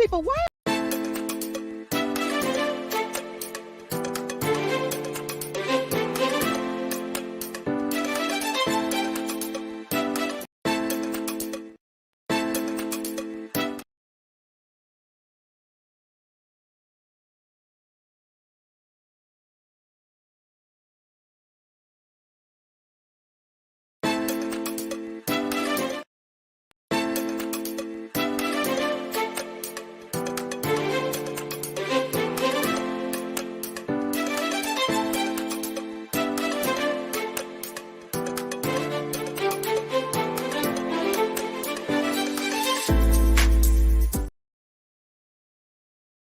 people, why?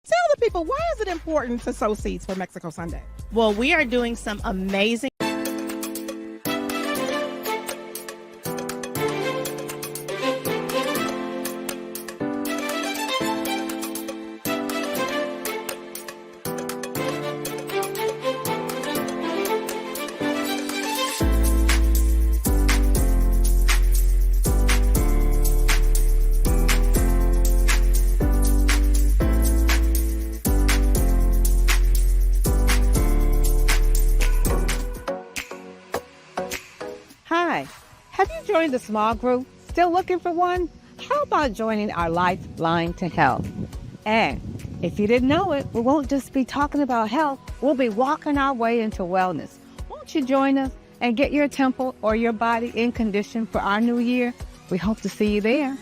Tell the people, why is it important to sow seeds for Mexico Sunday? Well, we are doing some amazing Hi, have you joined a small group? Still looking for one? How about joining our Lifeline to Health? And if you didn't know it, we won't just be talking about health, we'll be walking our way into wellness. Won't you join us and get your temple or your body in condition for our new year? We hope to see you there.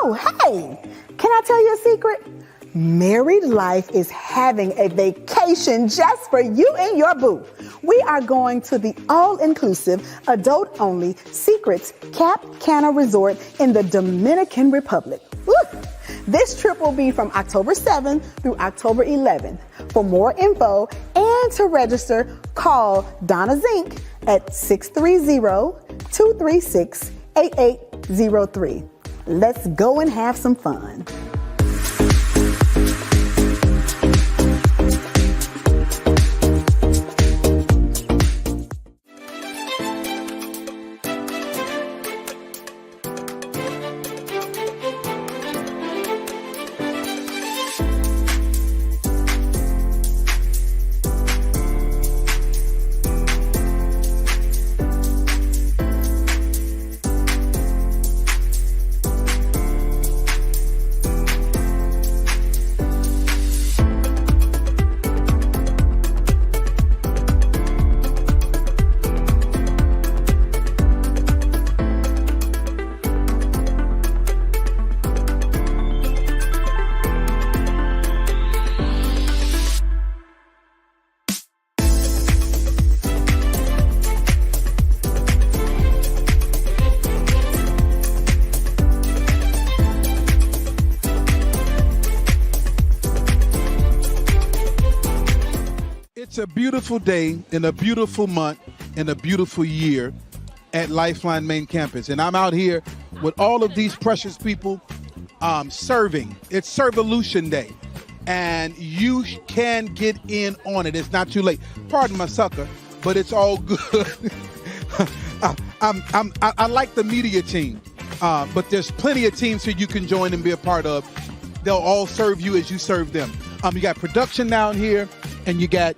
Oh, hey, can I tell you a secret? Married Life is having a vacation just for you and your boo. We are going to the all-inclusive, adult-only Secrets Cap Cana Resort in the Dominican Republic. Woo! This trip will be from October 7th through October 11th. For more info and to register, call Donna Zink at 630-236-8803. Let's go and have some fun. It's a beautiful day in a beautiful month in a beautiful year at Lifeline Main Campus. And I'm out here with all of these precious people serving. It's Servolution Day. And you can get in on it. It's not too late. Pardon my sucker, but it's all good. I like the media team, but there's plenty of teams here you can join and be a part of. They'll all serve you as you serve them. You got production down here, and you got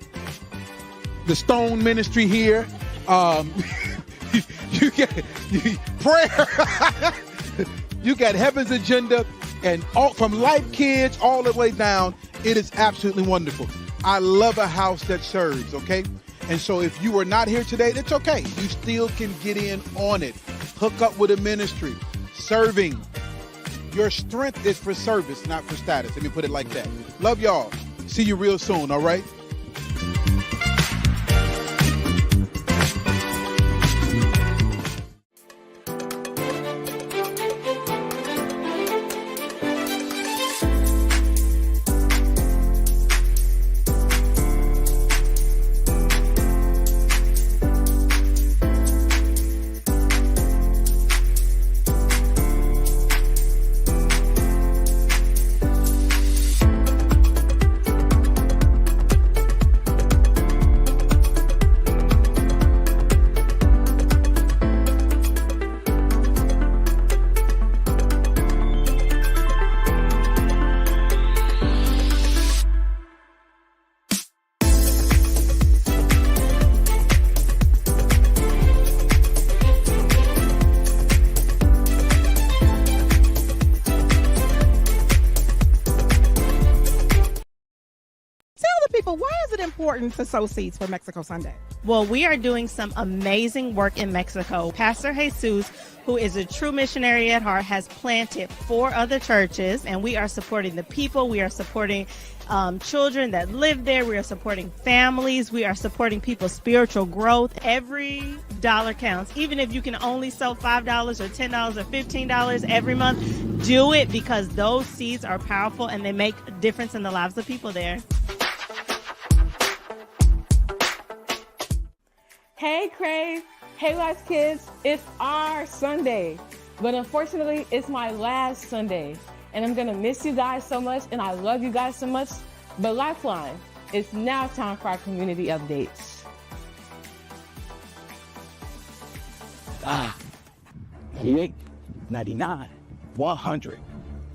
the Stone Ministry here. You get prayer. You got Heaven's Agenda, and all from Life Kids all the way down. It is absolutely wonderful. I love a house that serves, okay? And so if you are not here today, it's okay. You still can get in on it. Hook up with a ministry. Serving. Your strength is for service, not for status. Let me put it like that. Love y'all. See you real soon, all right? important to sow seeds for Mexico Sunday? Well, we are doing some amazing work in Mexico. Pastor Jesus, who is a true missionary at heart, has planted 4 other churches, and we are supporting the people. We are supporting children that live there. We are supporting families. We are supporting people's spiritual growth. Every dollar counts. Even if you can only sell $5 or $10 or $15 every month, do it, because those seeds are powerful and they make a difference in the lives of people there. Hey Crave, hey Life Kids, it's our Sunday, but unfortunately it's my last Sunday, and I'm gonna miss you guys so much, and I love you guys so much, but Lifeline, it's now time for our community updates. 88, 99, 100.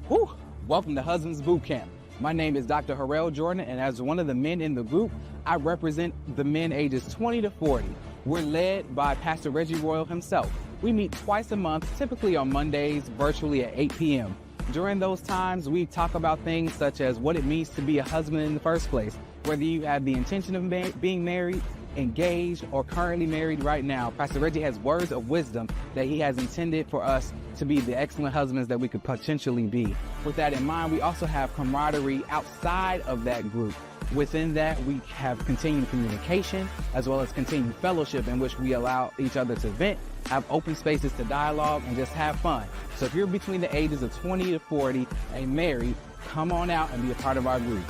Whew. Welcome to Husbands Boot Camp. My name is Dr. Harrell Jordan, and as one of the men in the group, I represent the men ages 20 to 40. We're led by Pastor Reggie Royal himself. We meet twice a month, typically on Mondays, virtually at 8 p.m. During those times, we talk about things such as what it means to be a husband in the first place, whether you have the intention of being married, engaged, or currently married right now. Pastor Reggie has words of wisdom that he has intended for us to be the excellent husbands that we could potentially be. With that in mind, we also have camaraderie outside of that group. Within that, we have continued communication as well as continued fellowship in which we allow each other to vent, have open spaces to dialogue, and just have fun. So if you're between the ages of 20 to 40 and married, come on out and be a part of our group.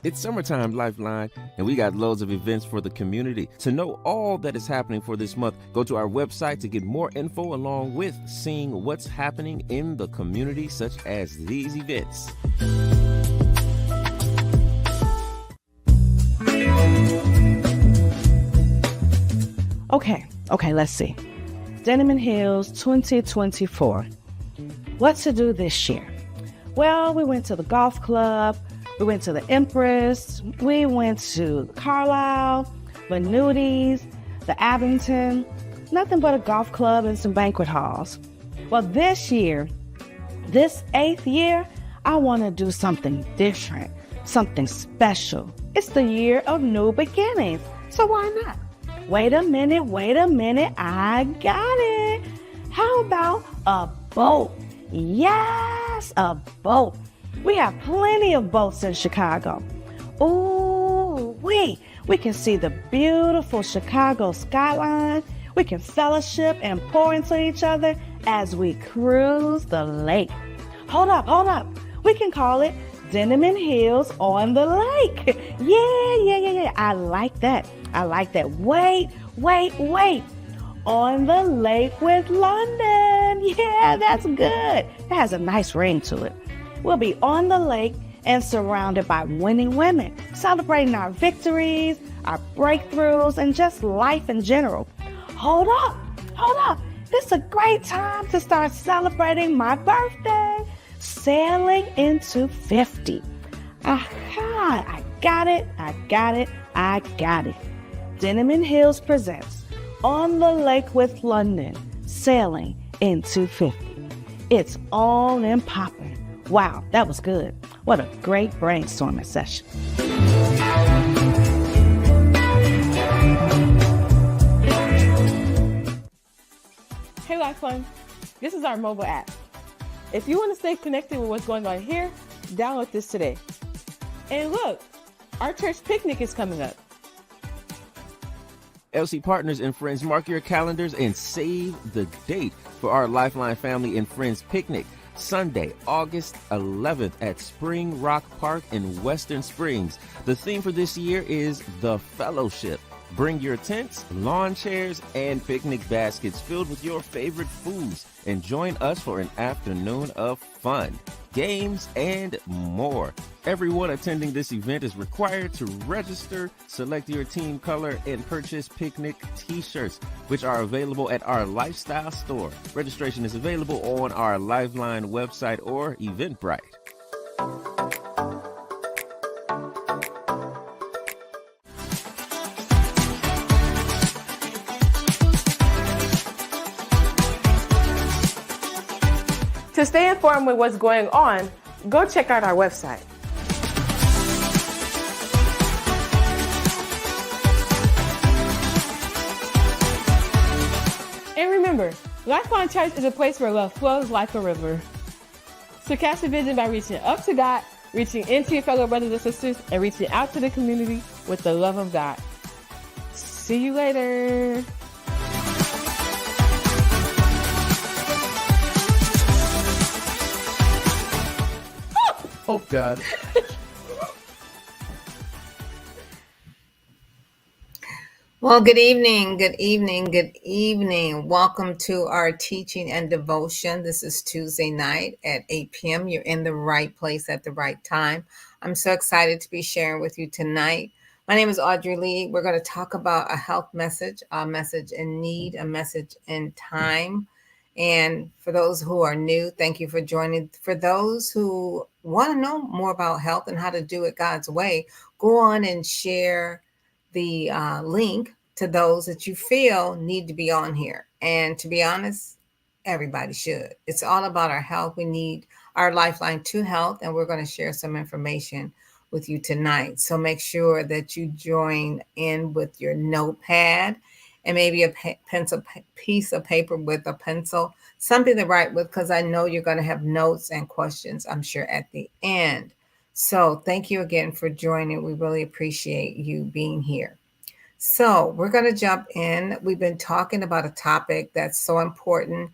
It's summertime, Lifeline, and we got loads of events for the community. To know all that is happening for this month, go to our website to get more info along with seeing what's happening in the community, such as these events. Okay, let's see. Denim and Hills 2024. What to do this year? Well, we went to the golf club, we went to the Empress, we went to Carlisle, Benuti's, the Abington, nothing but a golf club and some banquet halls. Well, this year, this 8th year, I want to do something different, something special. It's the year of new beginnings, so why not? Wait a minute, I got it. How about a boat? Yes, a boat. We have plenty of boats in Chicago. Ooh, we can see the beautiful Chicago skyline. We can fellowship and pour into each other as we cruise the lake. Hold up. We can call it Denim and Hills on the Lake. Yeah. I like that. Wait. On the lake with London. Yeah, that's good. That has a nice ring to it. We'll be on the lake and surrounded by winning women, celebrating our victories, our breakthroughs, and just life in general. Hold up. This is a great time to start celebrating my birthday. Sailing into 50. Aha, I got it. Denim and Hills presents On the Lake with London, Sailing into 50. It's all in popping. Wow, that was good. What a great brainstorming session. Hey Lifeline, this is our mobile app. If you want to stay connected with what's going on here, download this today. And look, our church picnic is coming up. LC partners and friends, mark your calendars and save the date for our Lifeline Family and Friends Picnic, Sunday, August 11th at Spring Rock Park in Western Springs. The theme for this year is The Fellowship. Bring your tents, lawn chairs, and picnic baskets filled with your favorite foods and join us for an afternoon of fun, games, and more. Everyone attending this event is required to register, select your team color, and purchase picnic t-shirts, which are available at our Lifestyle store. Registration is available on our Lifeline website or Eventbrite. To stay informed with what's going on, go check out our website. Remember, Lifeline Church is a place where love flows like a river. So catch the vision by reaching up to God, reaching into your fellow brothers and sisters, and reaching out to the community with the love of God. See you later. Oh, God. Well, good evening, good evening, good evening. Welcome to our teaching and devotion. This is Tuesday night at 8 p.m. You're in the right place at the right time. I'm so excited to be sharing with you tonight. My name is Audrey Lee. We're going to talk about a health message, a message in need, a message in time. And for those who are new, thank you for joining. For those who want to know more about health and how to do it God's way, go on and share the link to those that you feel need to be on here. And to be honest, everybody should. It's all about our health. We need our lifeline to health, and we're going to share some information with you tonight. So make sure that you join in with your notepad and maybe a pencil, piece of paper with a pencil, something to write with, because I know you're going to have notes and questions, I'm sure, at the end. So thank you again for joining. We really appreciate you being here. So we're going to jump in. We've been talking about a topic that's so important.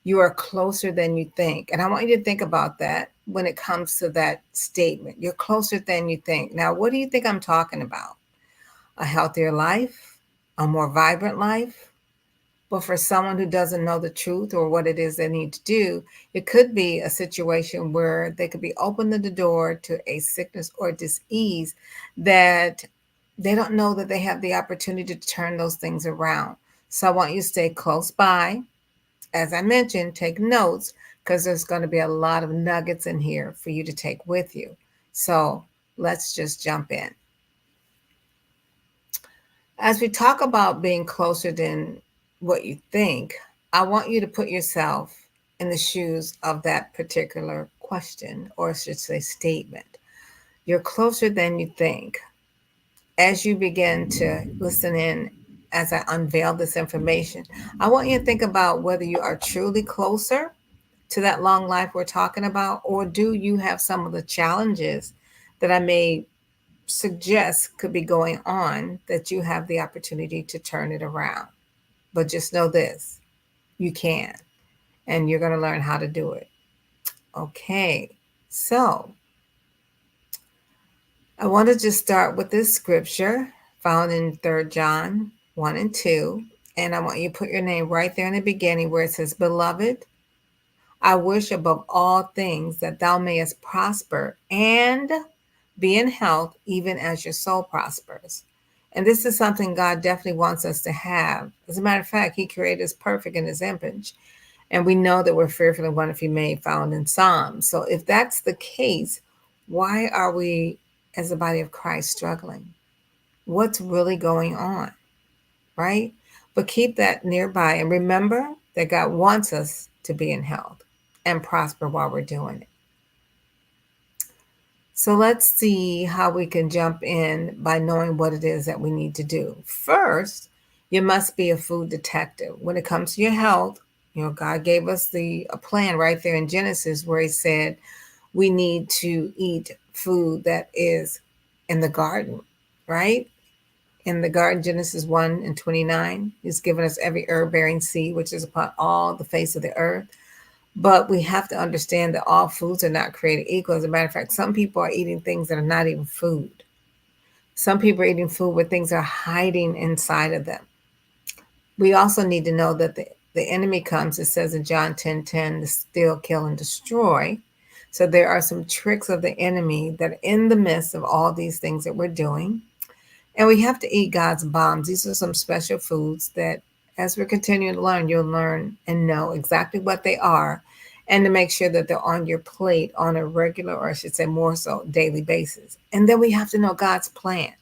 You are closer than you think. And I want you to think about that when it comes to that statement. You're closer than you think. Now, what do you think I'm talking about? A healthier life? A more vibrant life? But for someone who doesn't know the truth or what it is they need to do, it could be a situation where they could be opening the door to a sickness or disease that they don't know that they have the opportunity to turn those things around. So I want you to stay close by. As I mentioned, take notes, because there's going to be a lot of nuggets in here for you to take with you. So let's just jump in. As we talk about being closer than what you think, I want you to put yourself in the shoes of that particular question, or I should say statement. You're closer than you think. As you begin to listen in, as I unveil this information, I want you to think about whether you are truly closer to that long life we're talking about, or do you have some of the challenges that I may suggest could be going on that you have the opportunity to turn it around. But just know this, you can, and you're going to learn how to do it. Okay, so I want to just start with this scripture found in 3rd John 1 and 2. And I want you to put your name right there in the beginning where it says, Beloved, I wish above all things that thou mayest prosper and be in health, even as your soul prospers. And this is something God definitely wants us to have. As a matter of fact, he created us perfect in his image. And we know that we're fearfully and wonderfully made, found in Psalms. So if that's the case, why are we as the body of Christ struggling? What's really going on, right? But keep that nearby. And remember that God wants us to be in health and prosper while we're doing it. So let's see how we can jump in by knowing what it is that we need to do. First, you must be a food detective. When it comes to your health, God gave us a plan right there in Genesis where he said we need to eat food that is in the garden, right? In the garden, Genesis 1 and 29, he's given us every herb-bearing seed, which is upon all the face of the earth. But we have to understand that all foods are not created equal. As a matter of fact, some people are eating things that are not even food. Some people are eating food where things are hiding inside of them. We also need to know that the enemy comes, it says in John 10:10, to steal, kill, and destroy. So there are some tricks of the enemy that are in the midst of all these things that we're doing. And we have to eat God's bombs. These are some special foods that, as we're continuing to learn, you'll learn and know exactly what they are, and to make sure that they're on your plate on a regular, or I should say more so, daily basis. And then we have to know God's plan.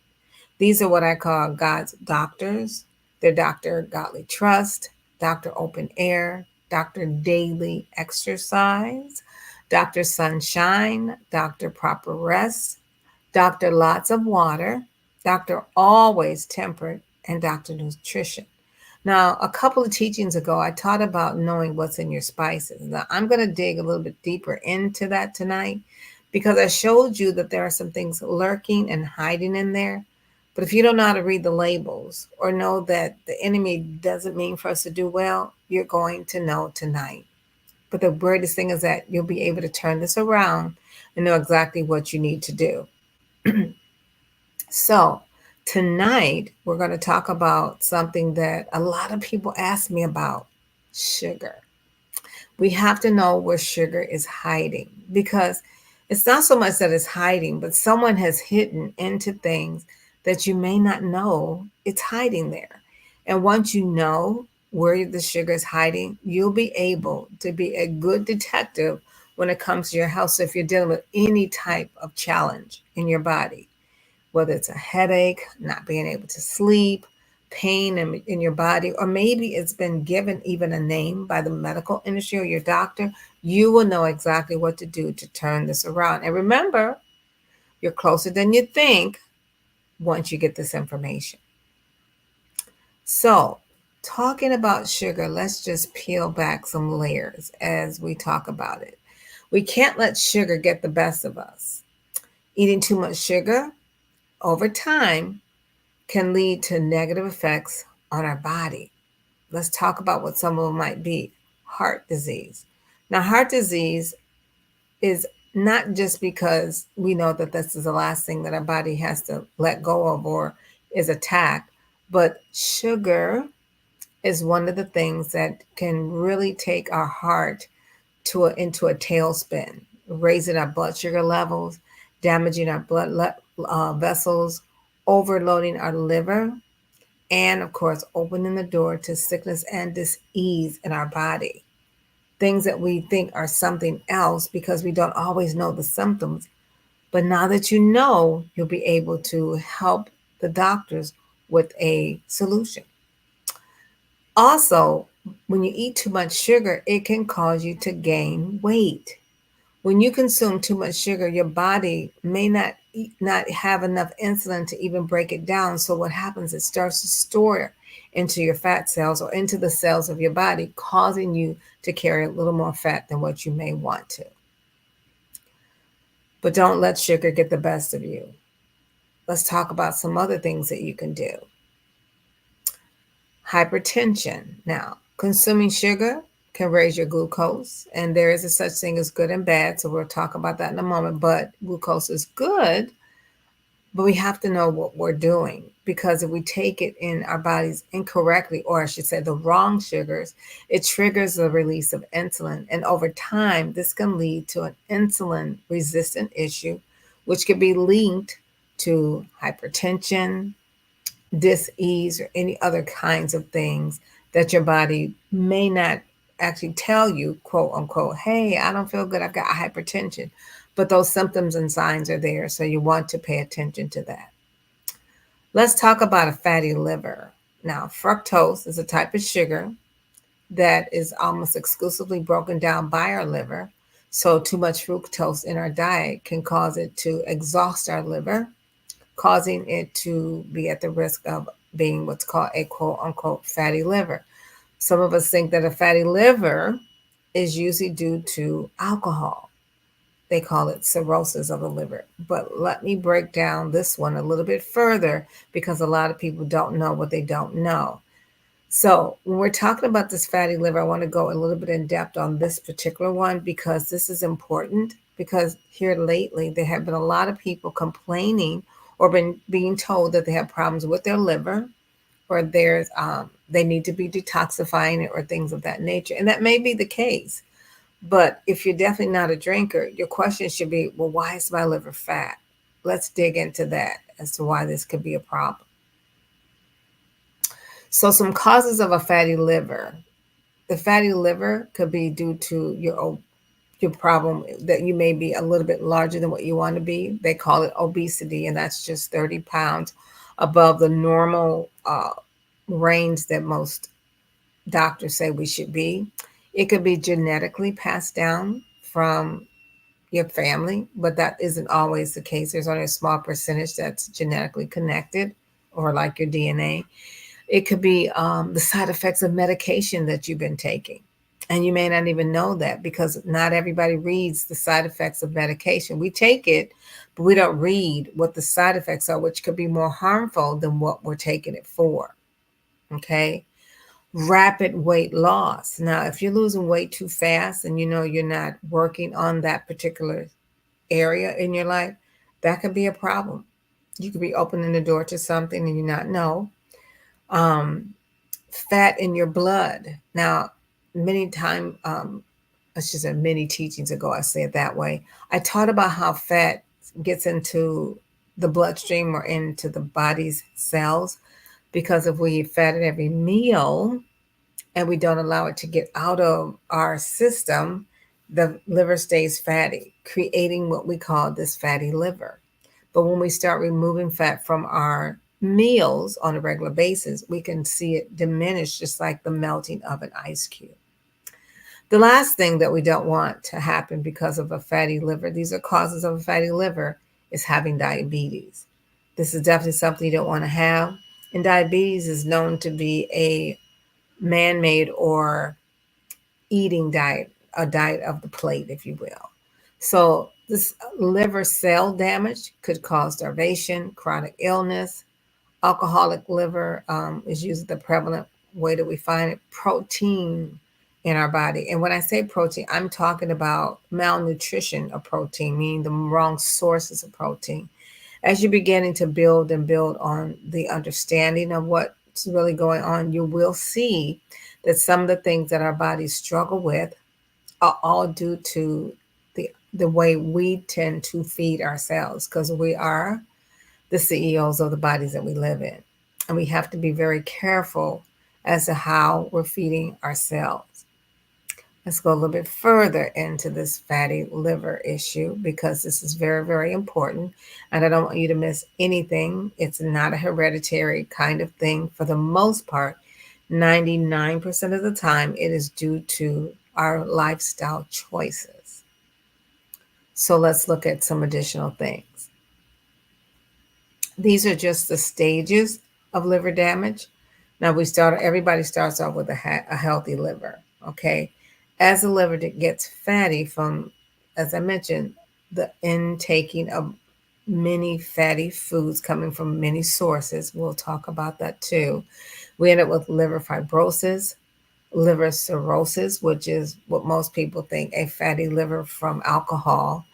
These are what I call God's doctors. They're Dr. Godly Trust, Dr. Open Air, Dr. Daily Exercise, Dr. Sunshine, Dr. Proper Rest, Dr. Lots of Water, Dr. Always Temperate, and Dr. Nutrition. Now, a couple of teachings ago, I taught about knowing what's in your spices. Now, I'm going to dig a little bit deeper into that tonight because I showed you that there are some things lurking and hiding in there. But if you don't know how to read the labels or know that the enemy doesn't mean for us to do well, you're going to know tonight. But the greatest thing is that you'll be able to turn this around and know exactly what you need to do. So, tonight we're going to talk about something that a lot of people ask me about: sugar. We have to know where sugar is hiding because it's not so much that it's hiding, but someone has hidden into things that you may not know it's hiding there. And once you know where the sugar is hiding, you'll be able to be a good detective when it comes to your health. So if you're dealing with any type of challenge in your body, whether it's a headache, not being able to sleep, pain in your body, or maybe it's been given even a name by the medical industry or your doctor, you will know exactly what to do to turn this around. And remember, you're closer than you think once you get this information. So, talking about sugar, let's just peel back some layers as we talk about it. We can't let sugar get the best of us. Eating too much sugar over time can lead to negative effects on our body. Let's talk about what some of them might be. Heart disease. Now, heart disease is not just because we know that this is the last thing that our body has to let go of or is attacked, but sugar is one of the things that can really take our heart into a tailspin, raising our blood sugar levels, damaging our vessels, overloading our liver, and of course, opening the door to sickness and dis-ease in our body. Things that we think are something else because we don't always know the symptoms. But now that you know, you'll be able to help the doctors with a solution. Also, when you eat too much sugar, it can cause you to gain weight. When you consume too much sugar, your body may not have enough insulin to even break it down. So what happens? It starts to store into your fat cells or into the cells of your body, causing you to carry a little more fat than what you may want to. But don't let sugar get the best of you. Let's talk about some other things that you can do. Hypertension. Now, consuming sugar can raise your glucose, and there is a such thing as good and bad. So we'll talk about that in a moment. But glucose is good, but we have to know what we're doing because if we take it in our bodies incorrectly, or I should say the wrong sugars, it triggers the release of insulin. And over time, this can lead to an insulin resistant issue, which could be linked to hypertension, dis-ease, or any other kinds of things that your body may not actually tell you, quote unquote, hey, I don't feel good, I've got hypertension. But those symptoms and signs are there, so you want to pay attention to that. Let's talk about a fatty liver. Now, fructose is a type of sugar that is almost exclusively broken down by our liver. So too much fructose in our diet can cause it to exhaust our liver, causing it to be at the risk of being what's called a quote unquote fatty liver. Some of us think that a fatty liver is usually due to alcohol. They call it cirrhosis of the liver. But let me break down this one a little bit further because a lot of people don't know what they don't know. So when we're talking about this fatty liver, I want to go a little bit in depth on this particular one because this is important because here lately there have been a lot of people complaining or been being told that they have problems with their liver or they need to be detoxifying it or things of that nature. And that may be the case. But if you're definitely not a drinker, your question should be, well, why is my liver fat? Let's dig into that as to why this could be a problem. So some causes of a fatty liver. The fatty liver could be due to your problem that you may be a little bit larger than what you want to be. They call it obesity, and that's just 30 pounds above the normal range that most doctors say we should be. It could be genetically passed down from your family, but that isn't always the case. There's only a small percentage that's genetically connected or like your DNA. It could be the side effects of medication that you've been taking. And you may not even know that because not everybody reads the side effects of medication. We take it, but we don't read what the side effects are, which could be more harmful than what we're taking it for. Okay. Rapid weight loss. Now, if you're losing weight too fast and you know you're not working on that particular area in your life, that could be a problem. You could be opening the door to something and you not know. Um, Fat in your blood. Now, many times, I should say many teachings ago, I say it that way. I taught about how fat gets into the bloodstream or into the body's cells because if we eat fat at every meal and we don't allow it to get out of our system, the liver stays fatty, creating what we call this fatty liver. But when we start removing fat from our meals on a regular basis, we can see it diminish just like the melting of an ice cube. The last thing that we don't want to happen because of a fatty liver, these are causes of a fatty liver, is having diabetes. This is definitely something you don't want to have. And diabetes is known to be a man made or eating diet, a diet of the plate, if you will. So, this liver cell damage could cause starvation, chronic illness. Alcoholic liver is usually the prevalent way that we find it. Protein in our body. And when I say protein, I'm talking about malnutrition of protein, meaning the wrong sources of protein. As you're beginning to build and build on the understanding of what's really going on, you will see that some of the things that our bodies struggle with are all due to the way we tend to feed ourselves because we are the CEOs of the bodies that we live in. And we have to be very careful as to how we're feeding ourselves. Let's go a little bit further into this fatty liver issue because this is very, very important. And I don't want you to miss anything. It's not a hereditary kind of thing for the most part. 99% of the time, it is due to our lifestyle choices. So let's look at some additional things. These are just the stages of liver damage. Now everybody starts off with a healthy liver, okay? As the liver gets fatty from, as I mentioned, the intaking of many fatty foods coming from many sources, we'll talk about that too. We end up with liver fibrosis, liver cirrhosis, which is what most people think, a fatty liver from alcohol.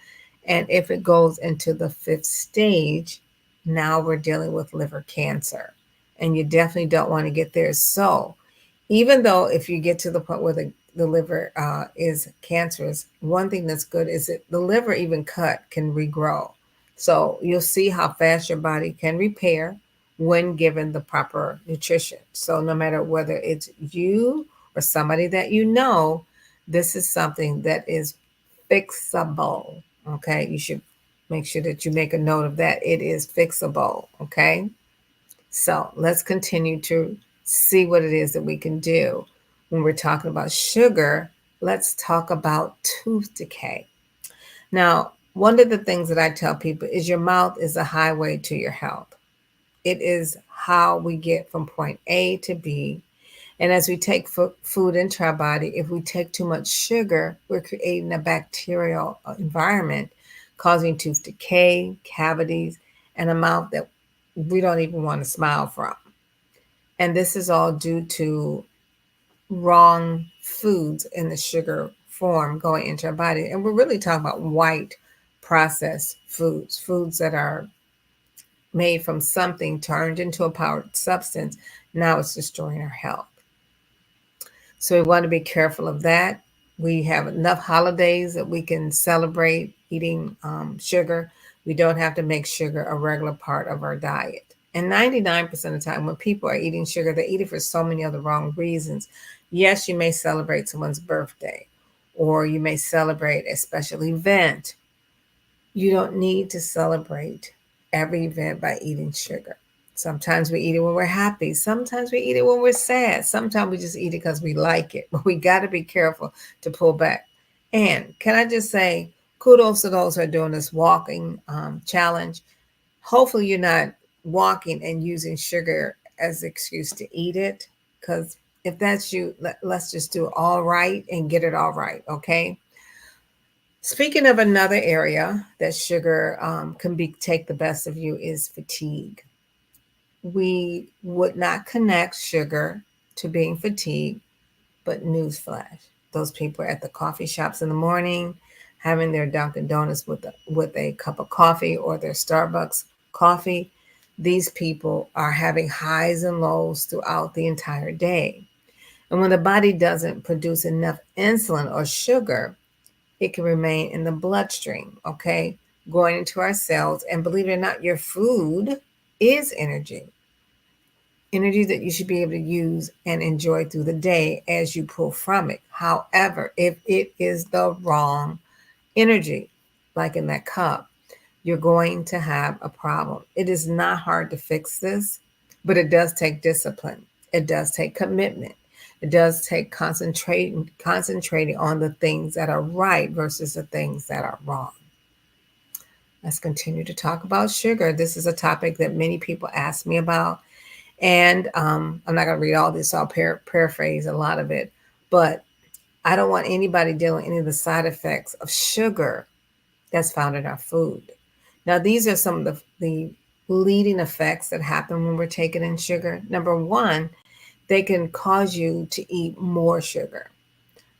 And if it goes into the fifth stage, now we're dealing with liver cancer. And you definitely don't want to get there. So even though if you get to the point where the liver is cancerous, one thing that's good is that the liver even cut can regrow. So you'll see how fast your body can repair when given the proper nutrition. So no matter whether it's you or somebody that you know, this is something that is fixable. Okay, you should make sure that you make a note of that. It is fixable. Okay, so let's continue to see what it is that we can do. When we're talking about sugar, let's talk about tooth decay. Now, one of the things that I tell people is your mouth is a highway to your health. It is how we get from point A to B. And as we take food into our body, if we take too much sugar, we're creating a bacterial environment causing tooth decay, cavities, and a mouth that we don't even want to smile from. And this is all due to wrong foods in the sugar form going into our body. And we're really talking about white processed foods, foods that are made from something turned into a powdered substance. Now it's destroying our health. So we want to be careful of that. We have enough holidays that we can celebrate eating sugar. We don't have to make sugar a regular part of our diet. And 99% of the time when people are eating sugar, they eat it for so many other wrong reasons. Yes, you may celebrate someone's birthday or you may celebrate a special event. You don't need to celebrate every event by eating sugar. Sometimes we eat it when we're happy. Sometimes we eat it when we're sad. Sometimes we just eat it because we like it. But we got to be careful to pull back. And can I just say, kudos to those who are doing this walking challenge. Hopefully you're not walking and using sugar as an excuse to eat it. Because if that's you, let's just do it all right and get it all right, okay? Speaking of another area that sugar can be take the best of you is fatigue. We would not connect sugar to being fatigued, but newsflash, those people are at the coffee shops in the morning, having their Dunkin' Donuts with a cup of coffee or their Starbucks coffee. These people are having highs and lows throughout the entire day. And when the body doesn't produce enough insulin or sugar, it can remain in the bloodstream, okay, going into our cells. And believe it or not, your food is energy that you should be able to use and enjoy through the day as you pull from it. However, if it is the wrong energy, like in that cup, you're going to have a problem. It is not hard to fix this, but it does take discipline. It does take commitment. It does take concentrating on the things that are right versus the things that are wrong. Let's continue to talk about sugar. This is a topic that many people ask me about. And I'm not going to read all this, so I'll paraphrase a lot of it. But I don't want anybody dealing with any of the side effects of sugar that's found in our food. Now, these are some of the leading effects that happen when we're taking in sugar. Number one, they can cause you to eat more sugar.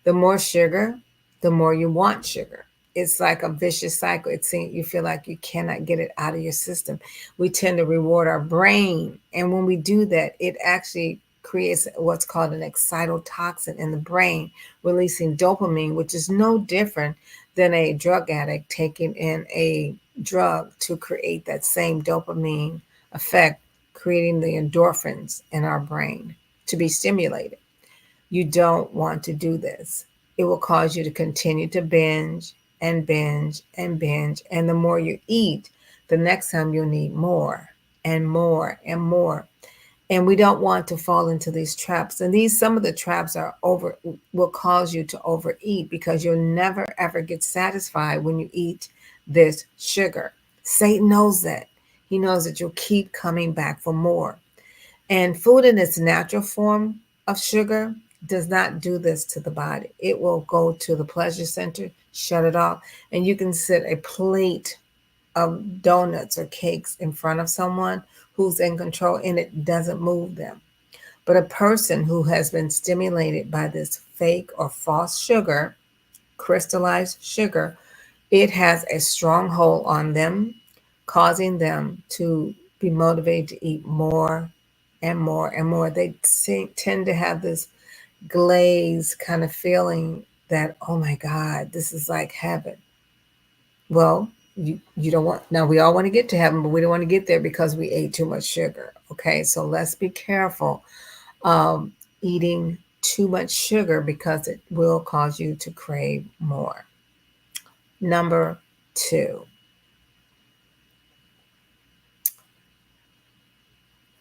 The more sugar, the more you want sugar. It's like a vicious cycle. You feel like you cannot get it out of your system. We tend to reward our brain. And when we do that, it actually creates what's called an excitotoxin in the brain, releasing dopamine, which is no different than a drug addict taking in a drug to create that same dopamine effect, creating the endorphins in our brain to be stimulated. You don't want to do this. It will cause you to continue to binge and binge and binge. And the more you eat, the next time you'll need more and more and more. And we don't want to fall into these traps. And some of the traps will cause you to overeat because you'll never ever get satisfied when you eat this sugar. Satan knows that. He knows that you'll keep coming back for more. And food in its natural form of sugar does not do this to the body. It will go to the pleasure center, shut it off, and you can sit a plate of donuts or cakes in front of someone who's in control and it doesn't move them. But a person who has been stimulated by this fake or false sugar, crystallized sugar, it has a strong hold on them, causing them to be motivated to eat more and more and more. They tend to have this glaze kind of feeling that, oh my God, this is like heaven. Well, you don't want, now we all want to get to heaven, but we don't want to get there because we ate too much sugar. Okay, so let's be careful eating too much sugar because it will cause you to crave more. Number two,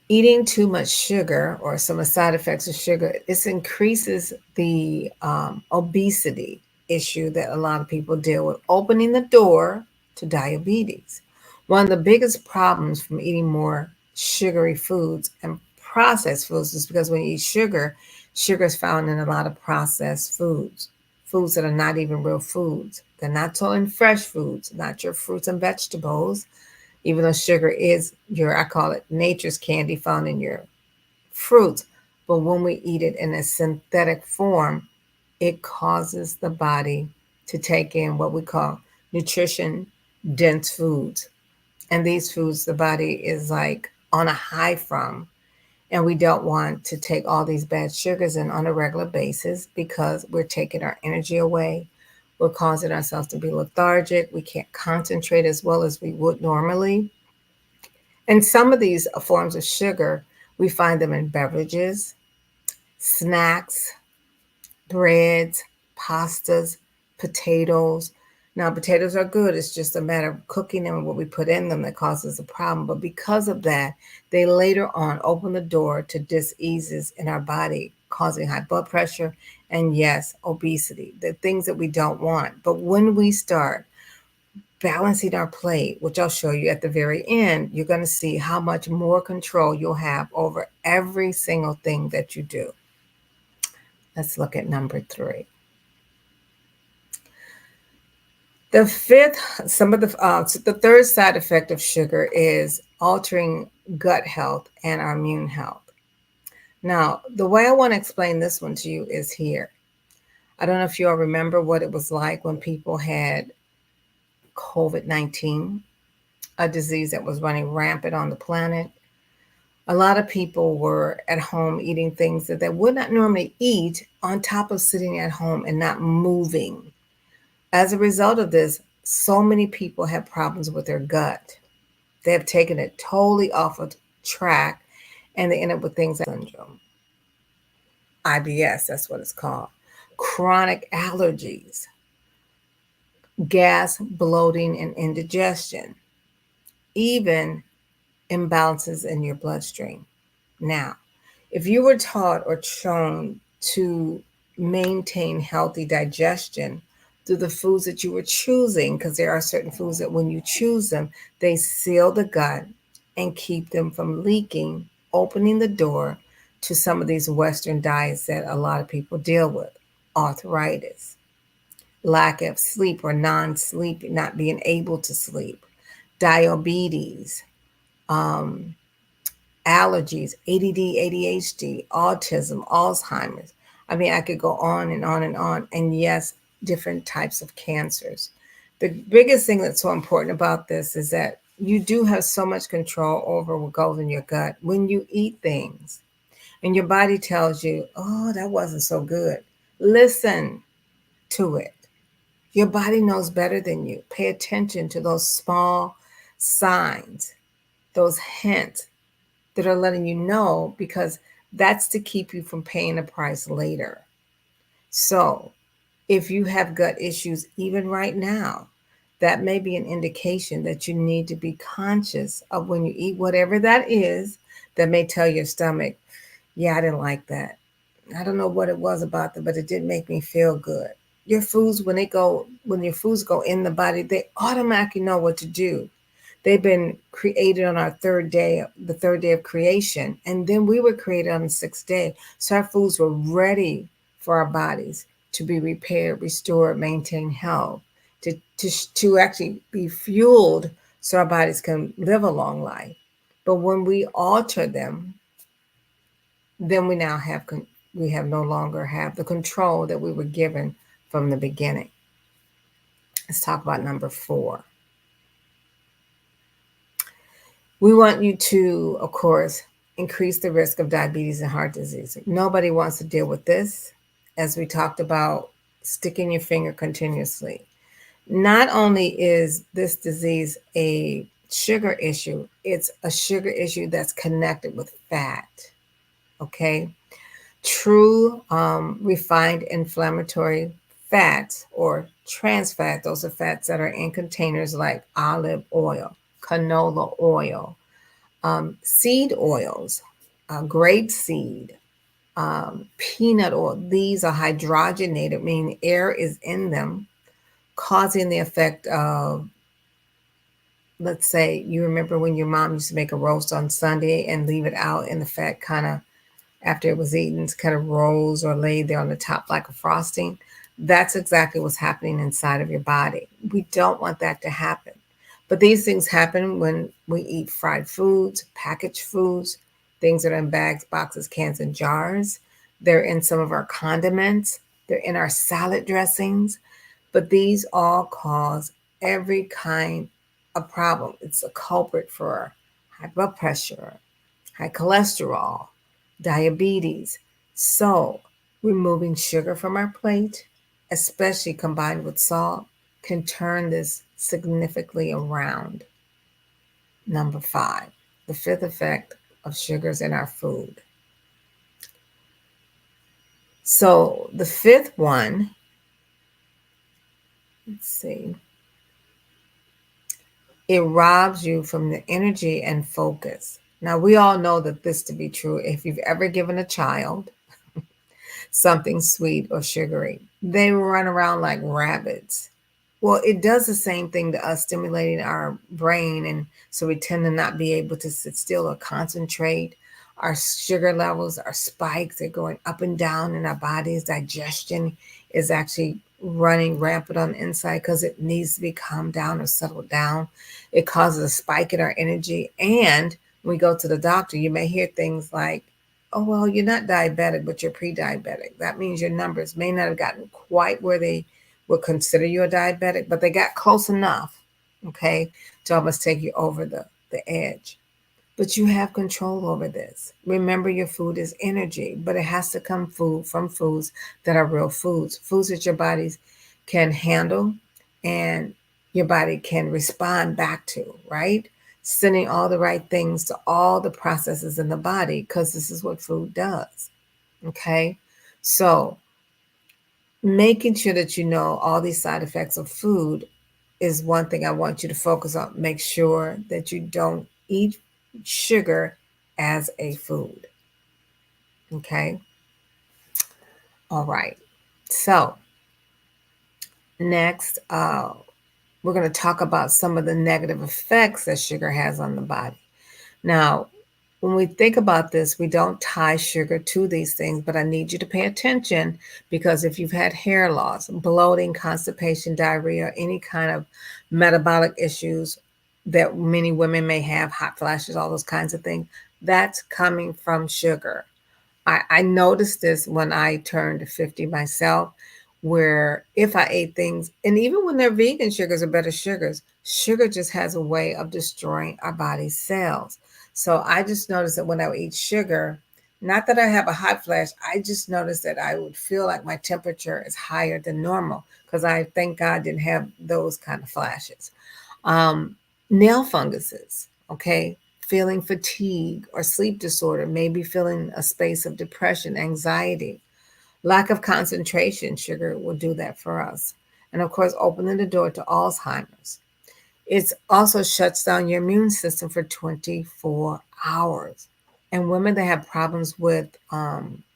eating too much sugar, or some of the side effects of sugar, this increases the obesity issue that a lot of people deal with, opening the door to diabetes. One of the biggest problems from eating more sugary foods and processed foods is because when you eat sugar, sugar is found in a lot of processed foods, foods that are not even real foods. They're not totally fresh foods, not your fruits and vegetables, even though sugar is I call it nature's candy found in your fruits. But when we eat it in a synthetic form, it causes the body to take in what we call nutrition dense foods. And these foods, the body is like on a high from. And we don't want to take all these bad sugars in on a regular basis because we're taking our energy away. We're causing ourselves to be lethargic. We can't concentrate as well as we would normally. And some of these forms of sugar, we find them in beverages, snacks, breads, pastas, potatoes. Now, potatoes are good. It's just a matter of cooking them and what we put in them that causes a problem. But because of that, they later on open the door to diseases in our body, causing high blood pressure and, yes, obesity, the things that we don't want. But when we start balancing our plate, which I'll show you at the very end, you're going to see how much more control you'll have over every single thing that you do. Let's look at number 3. The third side effect of sugar is altering gut health and our immune health. Now, the way I want to explain this one to you is here. I don't know if you all remember what it was like when people had COVID-19, a disease that was running rampant on the planet. A lot of people were at home eating things that they would not normally eat, on top of sitting at home and not moving. As a result of this, so many people have problems with their gut. They have taken it totally off of track, and they end up with things like syndrome, IBS, that's what it's called, chronic allergies, gas, bloating, and indigestion, even imbalances in your bloodstream. Now, if you were taught or shown to maintain healthy digestion through the foods that you were choosing, because there are certain foods that when you choose them, they seal the gut and keep them from leaking, opening the door to some of these Western diets that a lot of people deal with: arthritis, lack of sleep or non-sleep, not being able to sleep, diabetes, allergies, ADD, ADHD, autism, Alzheimer's. I mean, I could go on and on and on. And yes, different types of cancers. The biggest thing that's so important about this is that you do have so much control over what goes in your gut. When you eat things and your body tells you, oh, that wasn't so good, listen to it. Your body knows better than you. Pay attention to those small signs, those hints that are letting you know, because that's to keep you from paying a price later. So if you have gut issues even right now, that may be an indication that you need to be conscious of when you eat whatever that is that may tell your stomach, yeah, I didn't like that. I don't know what it was about that, but it didn't make me feel good. Your foods, when your foods go in the body, they automatically know what to do. They've been created on our third day, the third day of creation. And then we were created on the 6th day. So our foods were ready for our bodies to be repaired, restored, maintain health, to actually be fueled so our bodies can live a long life. But when we alter them, then we no longer have the control that we were given from the beginning. Let's talk about number 4. We want you to, of course, increase the risk of diabetes and heart disease. Nobody wants to deal with this. As we talked about, sticking your finger continuously. Not only is this disease a sugar issue, it's a sugar issue that's connected with fat. Okay? True refined inflammatory fats, or trans fat, those are fats that are in containers like olive oil, canola oil, seed oils, grapeseed, peanut oil. These are hydrogenated, meaning air is in them, causing the effect of, let's say, you remember when your mom used to make a roast on Sunday and leave it out, and the fat kind of, after it was eaten, kind of rose or laid there on the top like a frosting. That's exactly what's happening inside of your body. We don't want that to happen. But these things happen when we eat fried foods, packaged foods, things that are in bags, boxes, cans, and jars. They're in some of our condiments. They're in our salad dressings. But these all cause every kind of problem. It's a culprit for high blood pressure, high cholesterol, diabetes. So removing sugar from our plate, especially combined with salt, can turn this significantly around. Number 5, the 5th effect of sugars in our food. So the 5th one, let's see, it robs you from the energy and focus. Now, we all know that this to be true. If you've ever given a child something sweet or sugary, they run around like rabbits. Well, it does the same thing to us, stimulating our brain. And so we tend to not be able to sit still or concentrate. Our sugar levels are spikes. They're going up and down in our bodies. Digestion is actually running rampant on the inside because it needs to be calmed down or settled down. It causes a spike in our energy. And when we go to the doctor, you may hear things like, oh, well, you're not diabetic, but you're pre-diabetic. That means your numbers may not have gotten quite where they would consider you a diabetic, but they got close enough, okay, to almost take you over the edge. But you have control over this. Remember, your food is energy, but it has to come from foods that are real foods, foods that your bodies can handle and your body can respond back to, right? Sending all the right things to all the processes in the body, because this is what food does, okay? So making sure that you know all these side effects of food is one thing I want you to focus on. Make sure that you don't eat sugar as a food. Okay. All right. So next, we're going to talk about some of the negative effects that sugar has on the body. Now, when we think about this, we don't tie sugar to these things, but I need you to pay attention, because if you've had hair loss, bloating, constipation, diarrhea, any kind of metabolic issues that many women may have, hot flashes, all those kinds of things, that's coming from sugar. I noticed this when I turned 50 myself, where if I ate things, and even when they're vegan sugars or better sugars, sugar just has a way of destroying our body's cells. So I just noticed that when I would eat sugar, not that I have a hot flash, I just noticed that I would feel like my temperature is higher than normal, because I, thank God, didn't have those kind of flashes. Nail funguses, okay? Feeling fatigue or sleep disorder, maybe feeling a space of depression, anxiety, lack of concentration. Sugar will do that for us. And of course, opening the door to Alzheimer's. It also shuts down your immune system for 24 hours. And women that have problems with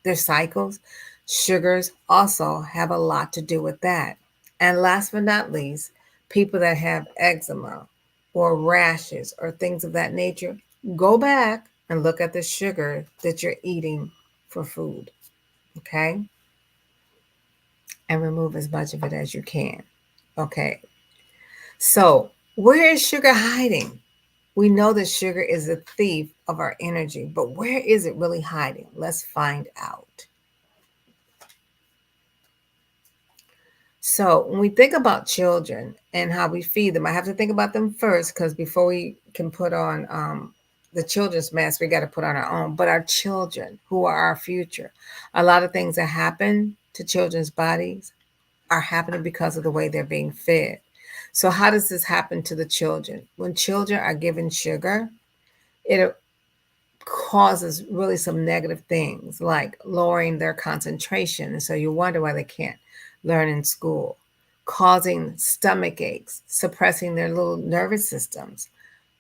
their cycles, sugars also have a lot to do with that. And last but not least, people that have eczema or rashes or things of that nature, go back and look at the sugar that you're eating for food, okay? And remove as much of it as you can, okay? So, where is sugar hiding? We know that sugar is a thief of our energy, but where is it really hiding? Let's find out. So when we think about children and how we feed them, I have to think about them first, because before we can put on the children's mask, we got to put on our own. But our children, who are our future, a lot of things that happen to children's bodies are happening because of the way they're being fed. So how does this happen to the children? When children are given sugar, it causes really some negative things, like lowering their concentration. And so you wonder why they can't learn in school, causing stomach aches, suppressing their little nervous systems,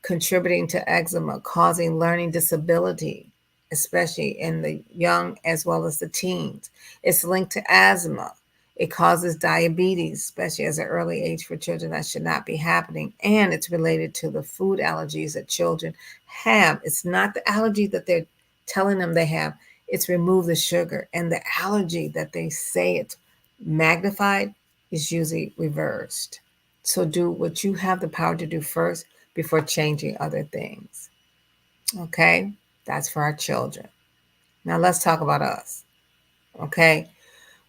contributing to eczema, causing learning disability, especially in the young as well as the teens. It's linked to asthma. It causes diabetes, especially as an early age for children. That should not be happening. And it's related to the food allergies that children have. It's not the allergy that they're telling them they have. It's remove the sugar. And the allergy that they say it's magnified is usually reversed. So do what you have the power to do first before changing other things. Okay? That's for our children. Now let's talk about us. Okay?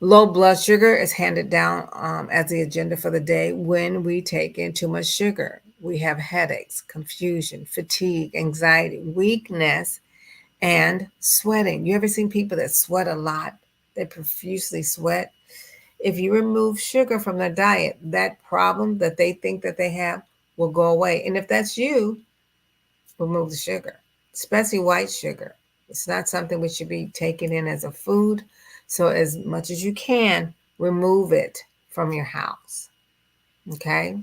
Low blood sugar is handed down as the agenda for the day when we take in too much sugar. We have headaches, confusion, fatigue, anxiety, weakness, and sweating. You ever seen people that sweat a lot? They profusely sweat. If you remove sugar from their diet, that problem that they think that they have will go away. And if that's you, remove the sugar, especially white sugar. It's not something we should be taking in as a food. So as much as you can, remove it from your house. Okay?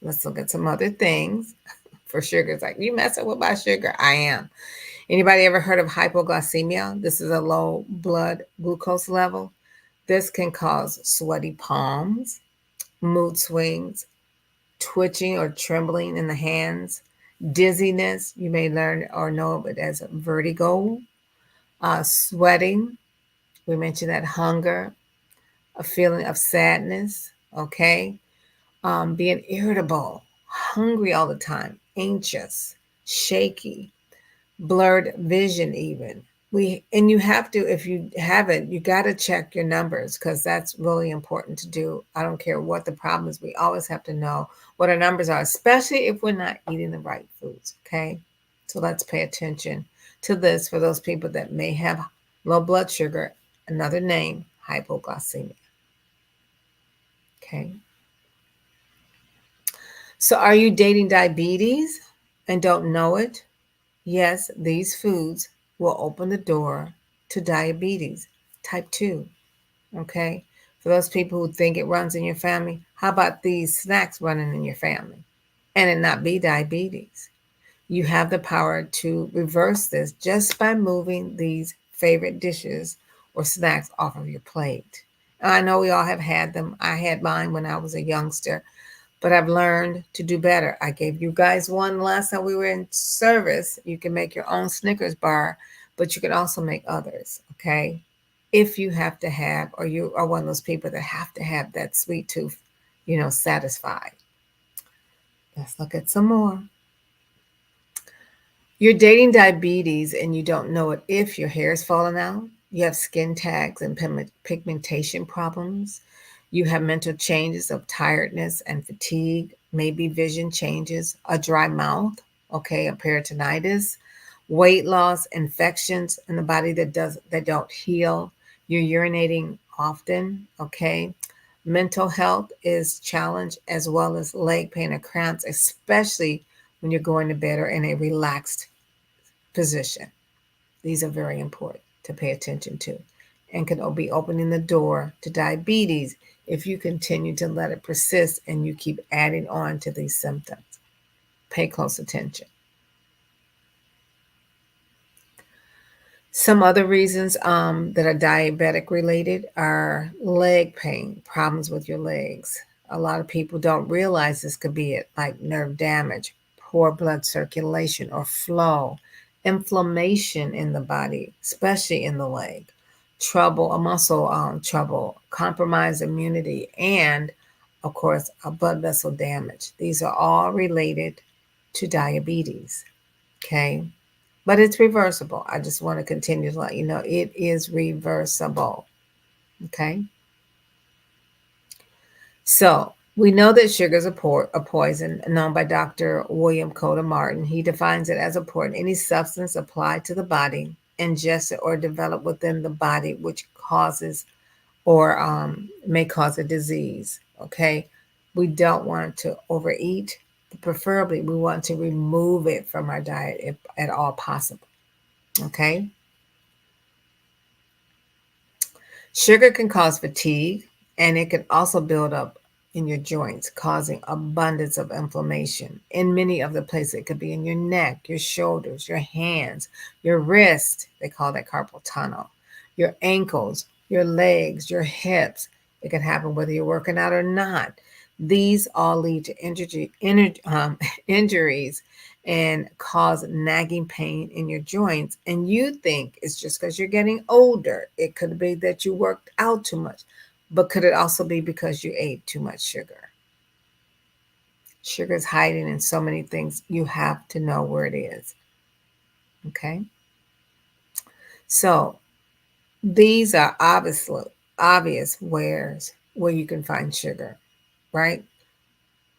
Let's look at some other things for sugar. It's like, you messing with my sugar? I am. Anybody ever heard of hypoglycemia? This is a low blood glucose level. This can cause sweaty palms, mood swings, twitching or trembling in the hands, dizziness. You may learn or know it as vertigo, sweating. We mentioned that hunger, a feeling of sadness, okay? Being irritable, hungry all the time, anxious, shaky, blurred vision even. You have to, if you haven't, you got to check your numbers because that's really important to do. I don't care what the problem is. We always have to know what our numbers are, especially if we're not eating the right foods. Okay. So let's pay attention to this for those people that may have low blood sugar, another name, hypoglycemia. Okay. So are you dating diabetes and don't know it? Yes, these foods will open the door to diabetes type 2. Okay. For those people who think it runs in your family, how about these snacks running in your family and it not be diabetes? You have the power to reverse this just by moving these favorite dishes or snacks off of your plate. I know we all have had them. I had mine when I was a youngster, but I've learned to do better. I gave you guys one last time we were in service. You can make your own Snickers bar, but you can also make others, okay? If you have to have, or you are one of those people that have to have that sweet tooth, satisfied. Let's look at some more. You're dating diabetes and you don't know it if your hair is falling out, you have skin tags and pigmentation problems, you have mental changes of tiredness and fatigue, maybe vision changes, a dry mouth, okay, a peritonitis, weight loss, infections in the body that don't heal, you're urinating often, okay. Mental health is challenged as well as leg pain or cramps, especially when you're going to bed or in a relaxed position. These are very important to pay attention to and can be opening the door to diabetes if you continue to let it persist and you keep adding on to these symptoms. Pay close attention. Some other reasons that are diabetic related are leg pain, problems with your legs. A lot of people don't realize this could be it, like nerve damage, poor blood circulation or flow, inflammation in the body, especially in the leg, trouble, a muscle trouble, compromised immunity, and of course, a blood vessel damage. These are all related to diabetes. Okay. But it's reversible. I just want to continue to let you know it is reversible. Okay. So we know that sugar is a poison known by Dr. William Coda Martin. He defines it as a poison, any substance applied to the body, ingested or developed within the body, which causes or may cause a disease. Okay. We don't want to overeat. Preferably, we want to remove it from our diet if at all possible. Okay. Sugar can cause fatigue and it can also build up in your joints, causing abundance of inflammation in many of the places. It could be in your neck, your shoulders, your hands, your wrist. They call that carpal tunnel, your ankles, your legs, your hips. It can happen whether you're working out or not. These all lead to injuries and cause nagging pain in your joints. And you think it's just because you're getting older. It could be that you worked out too much, but could it also be because you ate too much sugar? Sugar is hiding in so many things. You have to know where it is. Okay. So these are obvious wares where you can find sugar, right?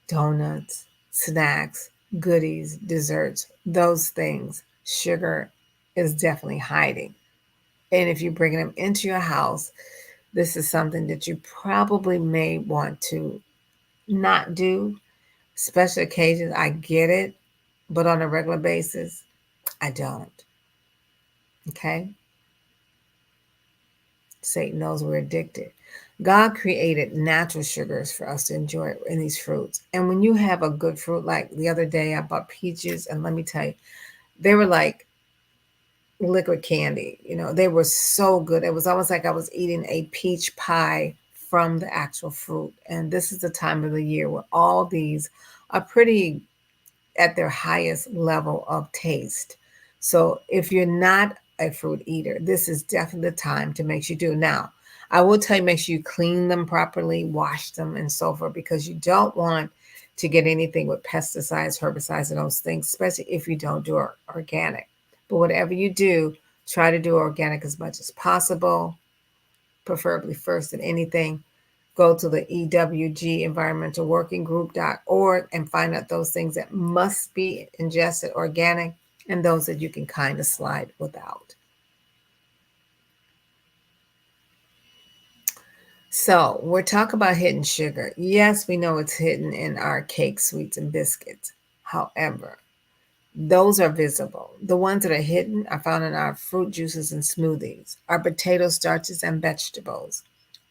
Donuts, snacks, goodies, desserts, those things, sugar is definitely hiding. And if you're bringing them into your house, this is something that you probably may want to not do. Special occasions, I get it, but on a regular basis, I don't. Okay? Satan knows we're addicted. God created natural sugars for us to enjoy in these fruits. And when you have a good fruit, like the other day, I bought peaches, and let me tell you, they were like liquid candy. They were so good. It was almost like I was eating a peach pie from the actual fruit. And this is the time of the year where all these are pretty at their highest level of taste. So if you're not a fruit eater, this is definitely the time to make sure you do. Now, I will tell you, make sure you clean them properly, wash them, and so forth, because you don't want to get anything with pesticides, herbicides, and those things, especially if you don't do organic. But whatever you do, try to do organic as much as possible, preferably first than anything. Go to the EWG environmentalworkinggroup.org and find out those things that must be ingested organic and those that you can kind of slide without. So we're talking about hidden sugar. Yes, we know it's hidden in our cakes, sweets, and biscuits. However, those are visible. The ones that are hidden are found in our fruit juices and smoothies, our potato starches and vegetables,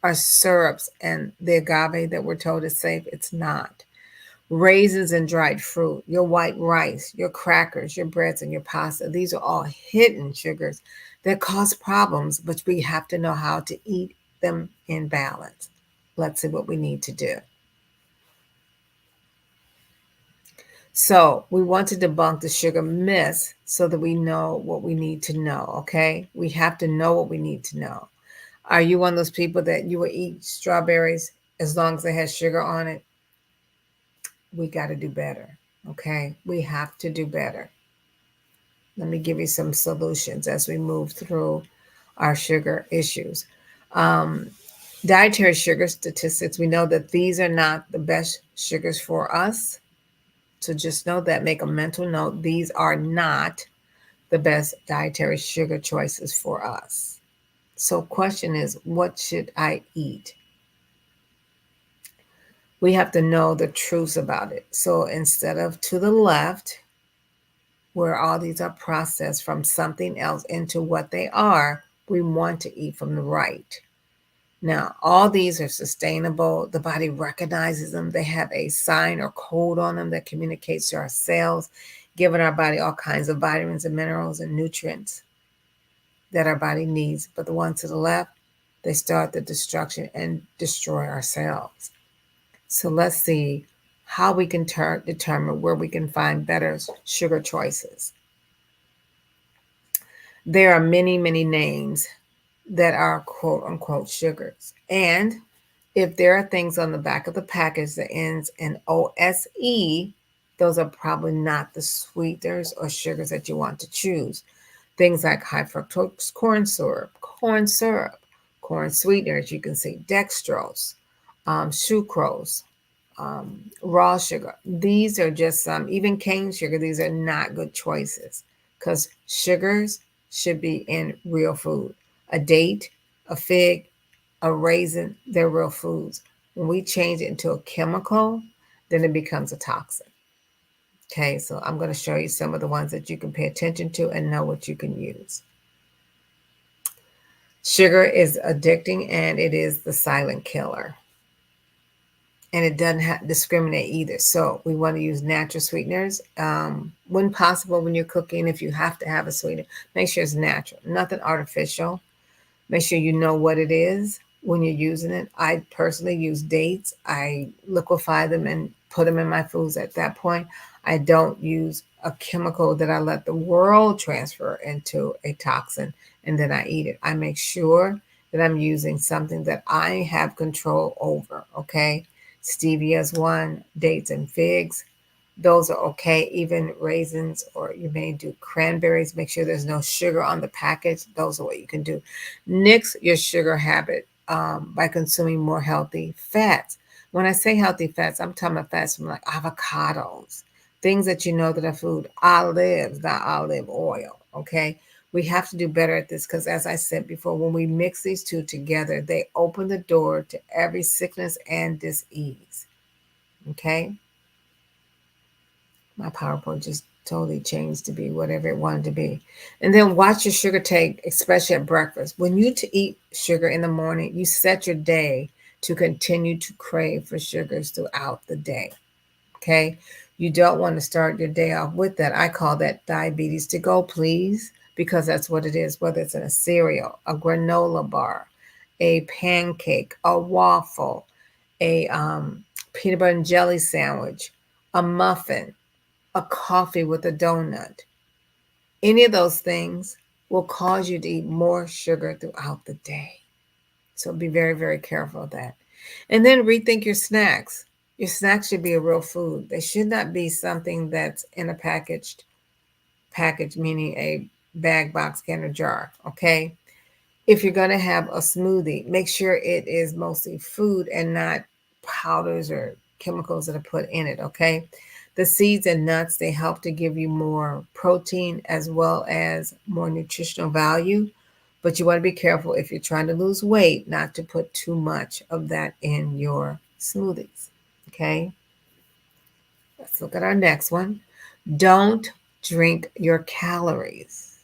our syrups and the agave that we're told is safe. It's not. Raisins and dried fruit, your white rice, your crackers, your breads, and your pasta. These are all hidden sugars that cause problems, but we have to know how to eat them in balance. Let's see what we need to do. So we want to debunk the sugar myths so that we know what we need to know, okay? We have to know what we need to know. Are you one of those people that you will eat strawberries as long as it has sugar on it? We got to do better, okay? We have to do better. Let me give you some solutions as we move through our sugar issues. Dietary sugar statistics, we know that these are not the best sugars for us. So just know that, make a mental note. These are not the best dietary sugar choices for us. So question is, what should I eat? We have to know the truths about it. So instead of to the left, where all these are processed from something else into what they are, we want to eat from the right. Now, all these are sustainable. The body recognizes them. They have a sign or code on them that communicates to our cells, giving our body all kinds of vitamins and minerals and nutrients that our body needs. But the ones to the left, they start the destruction and destroy our cells. So let's see how we can determine where we can find better sugar choices. There are many, many names that are quote unquote sugars. And if there are things on the back of the package that ends in OSE, those are probably not the sweeteners or sugars that you want to choose. Things like high fructose corn syrup, corn sweeteners, you can see dextrose, sucrose, raw sugar. These are just some, even cane sugar, these are not good choices because sugars should be in real food. A date, a fig, a raisin, they're real foods. When we change it into a chemical, then it becomes a toxin. Okay, so I'm going to show you some of the ones that you can pay attention to and know what you can use. Sugar is addicting and it is the silent killer. And it doesn't discriminate either. So we want to use natural sweeteners. When possible, when you're cooking, if you have to have a sweetener, make sure it's natural, nothing artificial. Make sure you know what it is when you're using it. I personally use dates. I liquefy them and put them in my foods at that point. I don't use a chemical that I let the world transfer into a toxin and then I eat it. I make sure that I'm using something that I have control over, okay? Stevia is one, dates and figs. Those are okay. Even raisins, or you may do cranberries. Make sure there's no sugar on the package. Those are what you can do. Nix your sugar habit by consuming more healthy fats. When I say healthy fats, I'm talking about fats from like avocados, things that you know that are food, olives, not olive oil, okay? We have to do better at this because, as I said before, when we mix these two together, they open the door to every sickness and disease, okay? My PowerPoint just totally changed to be whatever it wanted to be. And then watch your sugar take, especially at breakfast. When you eat sugar in the morning, you set your day to continue to crave for sugars throughout the day. Okay? You don't want to start your day off with that. I call that diabetes to go, please, because that's what it is, whether it's in a cereal, a granola bar, a pancake, a waffle, a peanut butter and jelly sandwich, a muffin, a coffee with a donut. Any of those things will cause you to eat more sugar throughout the day. So be very, very careful of that. And then rethink your snacks. Your snacks should be a real food. They should not be something that's in a package, meaning a bag, box, can, or jar. Okay. If you're going to have a smoothie, make sure it is mostly food and not powders or chemicals that are put in it. Okay. The seeds and nuts, they help to give you more protein as well as more nutritional value. But you want to be careful if you're trying to lose weight, not to put too much of that in your smoothies. Okay. Let's look at our next one. Don't drink your calories.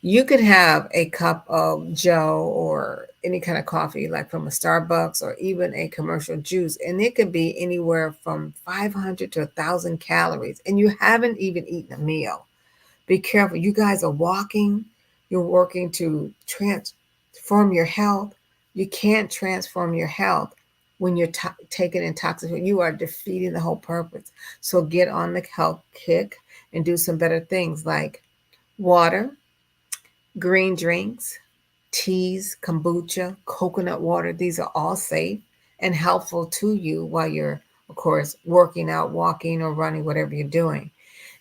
You could have a cup of Joe or any kind of coffee, like from a Starbucks or even a commercial juice, and it could be anywhere from 500 to 1,000 calories, and you haven't even eaten a meal. Be careful. You guys are walking, you're working to transform your health. You can't transform your health when you're taking intoxicant. You are defeating the whole purpose. So get on the health kick and do some better things like water, green drinks, teas, kombucha, coconut water. These are all safe and helpful to you while you're, of course, working out, walking, or running, whatever you're doing.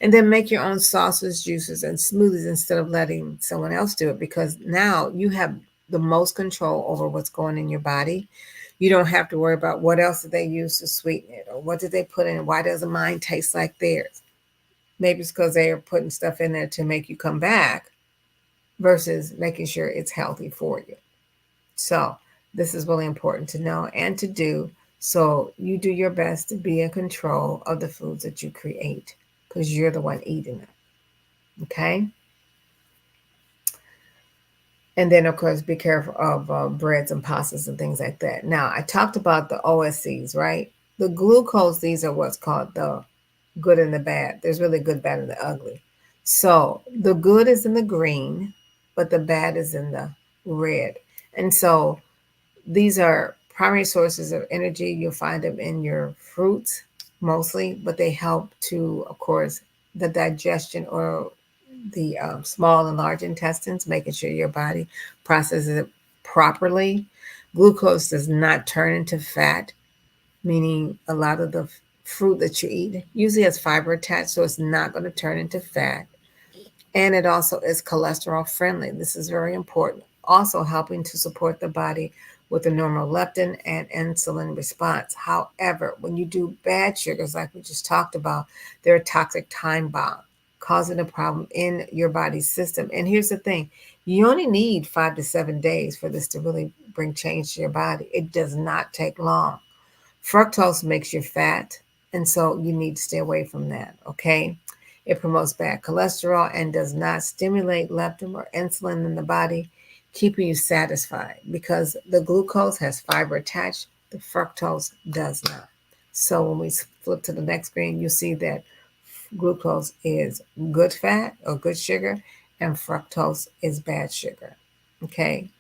And then make your own sauces, juices, and smoothies instead of letting someone else do it, because now you have the most control over what's going in your body. You don't have to worry about what else did they use to sweeten it, or what did they put in it? Why doesn't mine taste like theirs? Maybe it's because they are putting stuff in there to make you come back versus making sure it's healthy for you. So this is really important to know and to do. So you do your best to be in control of the foods that you create, because you're the one eating them. Okay. And then, of course, be careful of breads and pastas and things like that. Now, I talked about the OSCs, right? The glucose, these are what's called the good and the bad. There's really good, bad, and the ugly. So the good is in the green, but the bad is in the red. And so these are primary sources of energy. You'll find them in your fruits mostly, but they help to, of course, the digestion or the small and large intestines, making sure your body processes it properly. Glucose does not turn into fat, meaning a lot of the fruit that you eat usually has fiber attached, so it's not going to turn into fat. And it also is cholesterol friendly. This is very important. Also helping to support the body with a normal leptin and insulin response. However, when you do bad sugars, like we just talked about, they're a toxic time bomb, causing a problem in your body's system. And here's the thing, you only need 5 to 7 days for this to really bring change to your body. It does not take long. Fructose makes you fat, and so you need to stay away from that, okay? It promotes bad cholesterol and does not stimulate leptin or insulin in the body, keeping you satisfied, because the glucose has fiber attached, the fructose does not. So when we flip to the next screen, you see that glucose is good fat or good sugar, and fructose is bad sugar, okay?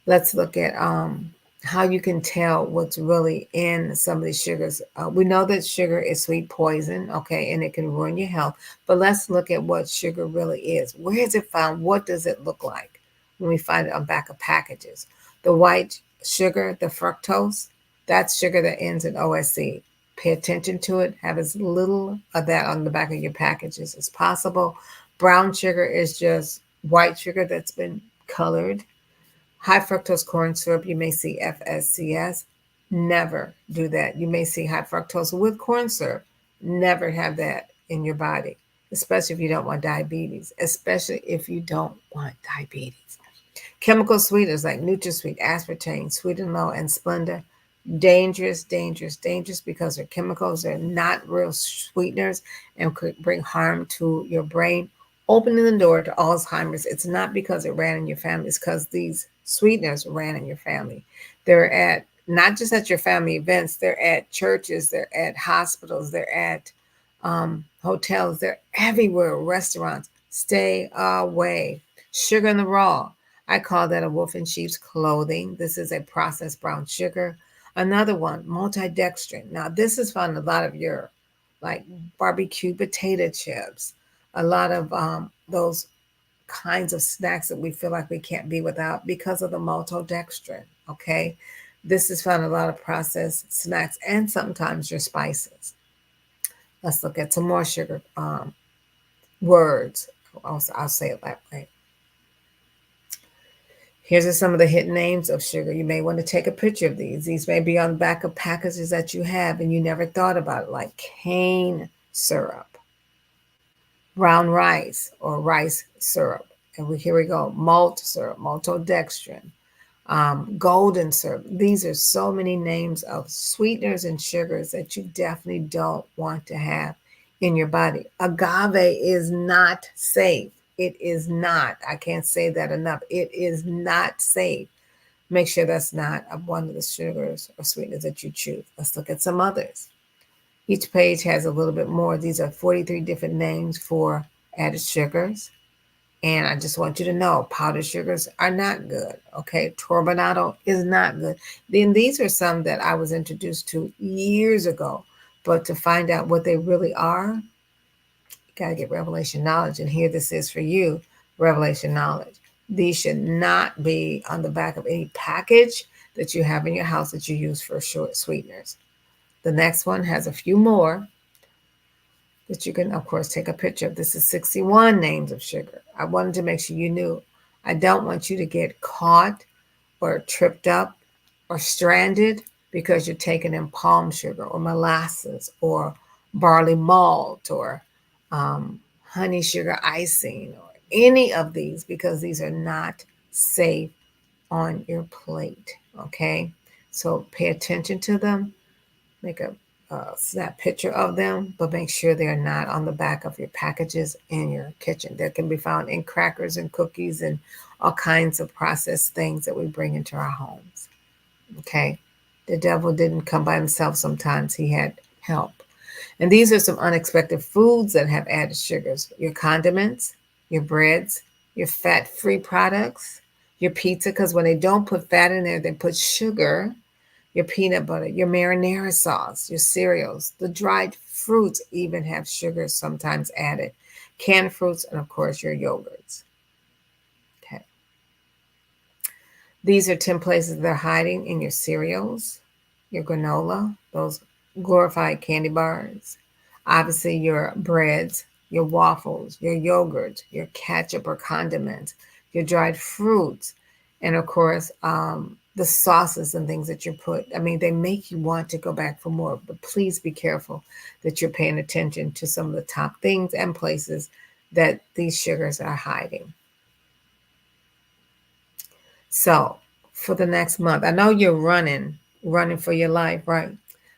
Let's look at how you can tell what's really in some of these sugars. We know that sugar is sweet poison, okay, and it can ruin your health. But let's look at what sugar really is. Where is it found? What does it look like when we find it on back of packages? The white sugar, the fructose, that's sugar that ends in OSC. Pay attention to it. Have as little of that on the back of your packages as possible. Brown sugar is just white sugar that's been colored. High fructose corn syrup, you may see FSCS. Never do that. You may see high fructose with corn syrup. Never have that in your body, especially if you don't want diabetes, especially if you don't want diabetes. Chemical sweeteners like NutraSweet, aspartame, Sweet and Low, and Splenda, dangerous, dangerous, dangerous, because they're chemicals. They're not real sweeteners and could bring harm to your brain, opening the door to Alzheimer's. It's not because it ran in your family. It's because these sweeteners ran in your family. They're at not just at your family events. They're at churches. They're at hospitals. They're at hotels. They're everywhere. Restaurants. Stay away. Sugar in the raw. I call that a wolf in sheep's clothing. This is a processed brown sugar. Another one, multidextrin. Now, this is found in a lot of your like barbecue potato chips, a lot of those kinds of snacks that we feel like we can't be without because of the maltodextrin. Okay. This is found in a lot of processed snacks and sometimes your spices. Let's look at some more sugar words. I'll say it that way. Here's some of the hidden names of sugar. You may want to take a picture of these. These may be on the back of packages that you have and you never thought about it, like cane syrup, brown rice or rice syrup. And here we go, malt syrup, maltodextrin, golden syrup. These are so many names of sweeteners and sugars that you definitely don't want to have in your body. Agave is not safe. It is not. I can't say that enough. It is not safe. Make sure that's not one of the sugars or sweeteners that you choose. Let's look at some others. Each page has a little bit more. These are 43 different names for added sugars. And I just want you to know, powdered sugars are not good. Okay, turbinado is not good. Then these are some that I was introduced to years ago. But to find out what they really are, got to get revelation knowledge. And here this is for you, revelation knowledge. These should not be on the back of any package that you have in your house that you use for short sweeteners. The next one has a few more that you can, of course, take a picture of. This is 61 names of sugar. I wanted to make sure you knew. I don't want you to get caught or tripped up or stranded because you're taking in palm sugar or molasses or barley malt or honey sugar icing or any of these, because these are not safe on your plate. Okay, so pay attention to them, make a snap picture of them, but make sure they're not on the back of your packages in your kitchen. That can be found in crackers and cookies and all kinds of processed things that we bring into our homes. Okay, the devil didn't come by himself. Sometimes he had help. And these are some unexpected foods that have added sugars: your condiments, your breads, your fat-free products, your pizza, because when they don't put fat in there, they put sugar, your peanut butter, your marinara sauce, your cereals, the dried fruits even have sugar sometimes added, canned fruits, and of course your yogurts. Okay. These are 10 places they're hiding in your cereals, your granola, those glorified candy bars, obviously your breads, your waffles, your yogurt, your ketchup or condiments, your dried fruits, and of course, the sauces and things that you put. I mean, they make you want to go back for more, but please be careful that you're paying attention to some of the top things and places that these sugars are hiding. So for the next month, I know you're running for your life, right?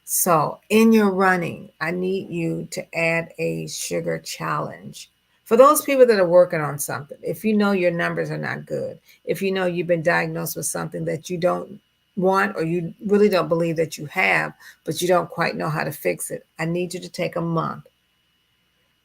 So in your running, I need you to add a sugar challenge. For those people that are working on something, if you know your numbers are not good, if you know you've been diagnosed with something that you don't want or you really don't believe that you have, but you don't quite know how to fix it, I need you to take a month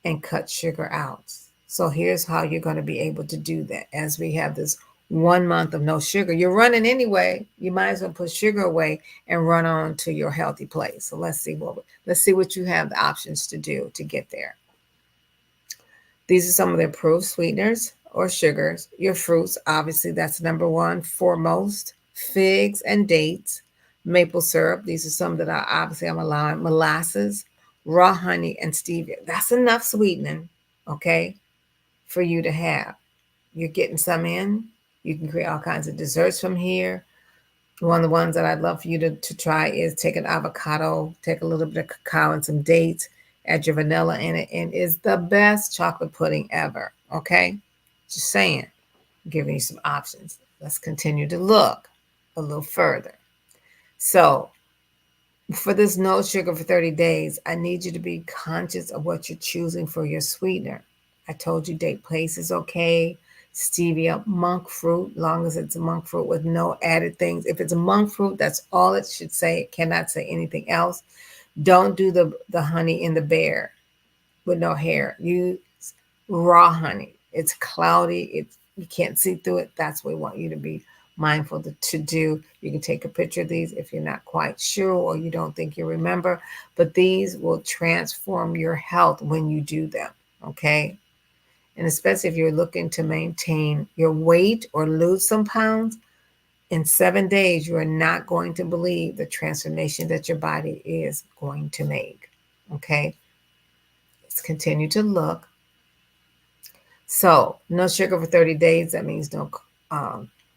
and cut sugar out. So here's how you're going to be able to do that. As we have this 1 month of no sugar, you're running anyway. You might as well put sugar away and run on to your healthy place. So let's see what you have the options to do to get there. These are some of the approved sweeteners or sugars. Your fruits, obviously, that's number one, foremost. Figs and dates, maple syrup. These are some that I'm allowing. Molasses, raw honey, and stevia. That's enough sweetening, okay, for you to have. You're getting some in. You can create all kinds of desserts from here. One of the ones that I'd love for you to try is take an avocado, take a little bit of cacao and some dates, add your vanilla in it, and it's the best chocolate pudding ever, okay? Just saying, giving you some options. Let's continue to look a little further. So for this no sugar for 30 days, I need you to be conscious of what you're choosing for your sweetener. I told you date place is okay. Stevia, monk fruit, long as it's a monk fruit with no added things. If it's a monk fruit, that's all it should say. It cannot say anything else. Don't do the honey in the bear with no hair. Use raw honey. It's cloudy. You can't see through it. That's what we want you to be mindful to do. You can take a picture of these if you're not quite sure or you don't think you remember, but these will transform your health when you do them, okay? And especially if you're looking to maintain your weight or lose some pounds, in 7 days, you are not going to believe the transformation that your body is going to make, okay? Let's continue to look. So, no sugar for 30 days. That means no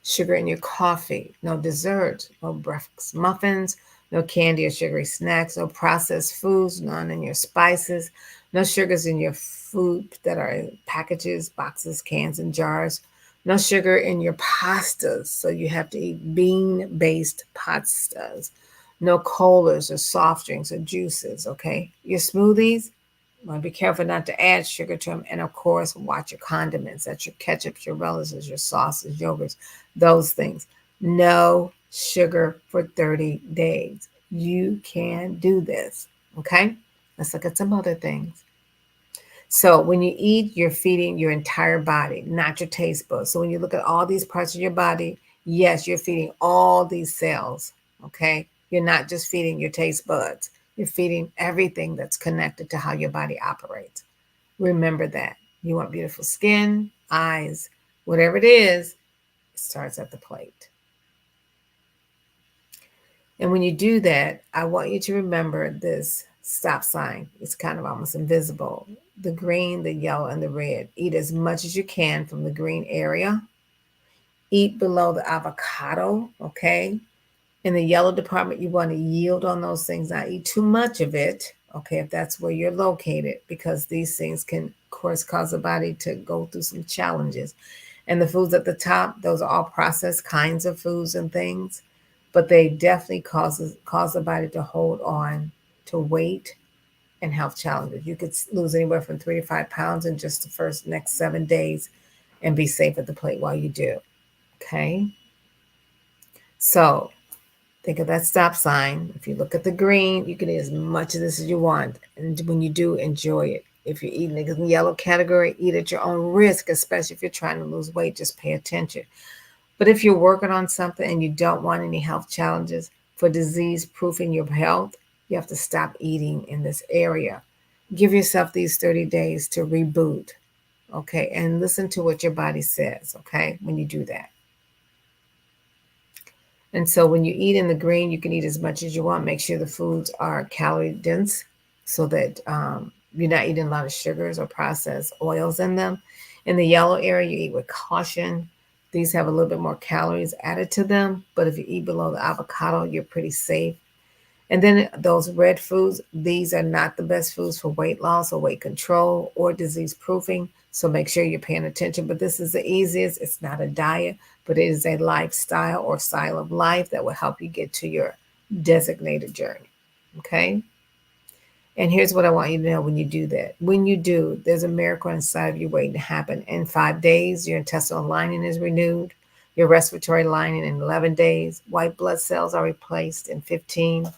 sugar in your coffee, no dessert, no breakfast muffins, no candy or sugary snacks, no processed foods, none in your spices, no sugars in your food that are in packages, boxes, cans, and jars, no sugar in your pastas. So, you have to eat bean-based pastas, no colas or soft drinks or juices, okay? Your smoothies, want to be careful not to add sugar to them. And of course, watch your condiments. That's your ketchups, your relishes, your sauces, yogurts, those things. No sugar for 30 days. You can do this. Okay? Let's look at some other things. So when you eat, you're feeding your entire body, not your taste buds. So when you look at all these parts of your body, yes, you're feeding all these cells. Okay? You're not just feeding your taste buds. You're feeding everything that's connected to how your body operates. Remember that. You want beautiful skin, eyes, whatever it is, it starts at the plate. And when you do that, I want you to remember this stop sign. It's kind of almost invisible. The green, the yellow, and the red. Eat as much as you can from the green area. Eat below the avocado, okay? In the yellow department, you want to yield on those things, not eat too much of it, okay, if that's where you're located, because these things can, of course, cause the body to go through some challenges. And the foods at the top, those are all processed kinds of foods and things, but they definitely cause the body to hold on to weight and health challenges. You could lose anywhere from 3 to 5 pounds in just the next 7 days and be safe at the plate while you do, okay? So think of that stop sign. If you look at the green, you can eat as much of this as you want. And when you do, enjoy it. If you're eating in the yellow category, eat at your own risk, especially if you're trying to lose weight. Just pay attention. But if you're working on something and you don't want any health challenges, for disease-proofing your health, you have to stop eating in this area. Give yourself these 30 days to reboot, okay? And listen to what your body says, okay, when you do that. And so when you eat in the green, you can eat as much as you want. Make sure the foods are calorie dense so that you're not eating a lot of sugars or processed oils in them. In the yellow area, you eat with caution. These have a little bit more calories added to them. But if you eat below the avocado, you're pretty safe. And then those red foods, these are not the best foods for weight loss or weight control or disease proofing. So make sure you're paying attention. But this is the easiest. It's not a diet, but it is a lifestyle or style of life that will help you get to your designated journey. Okay? And here's what I want you to know when you do that. When you do, there's a miracle inside of you waiting to happen. In 5 days, your intestinal lining is renewed, your respiratory lining in 11 days, white blood cells are replaced in 15,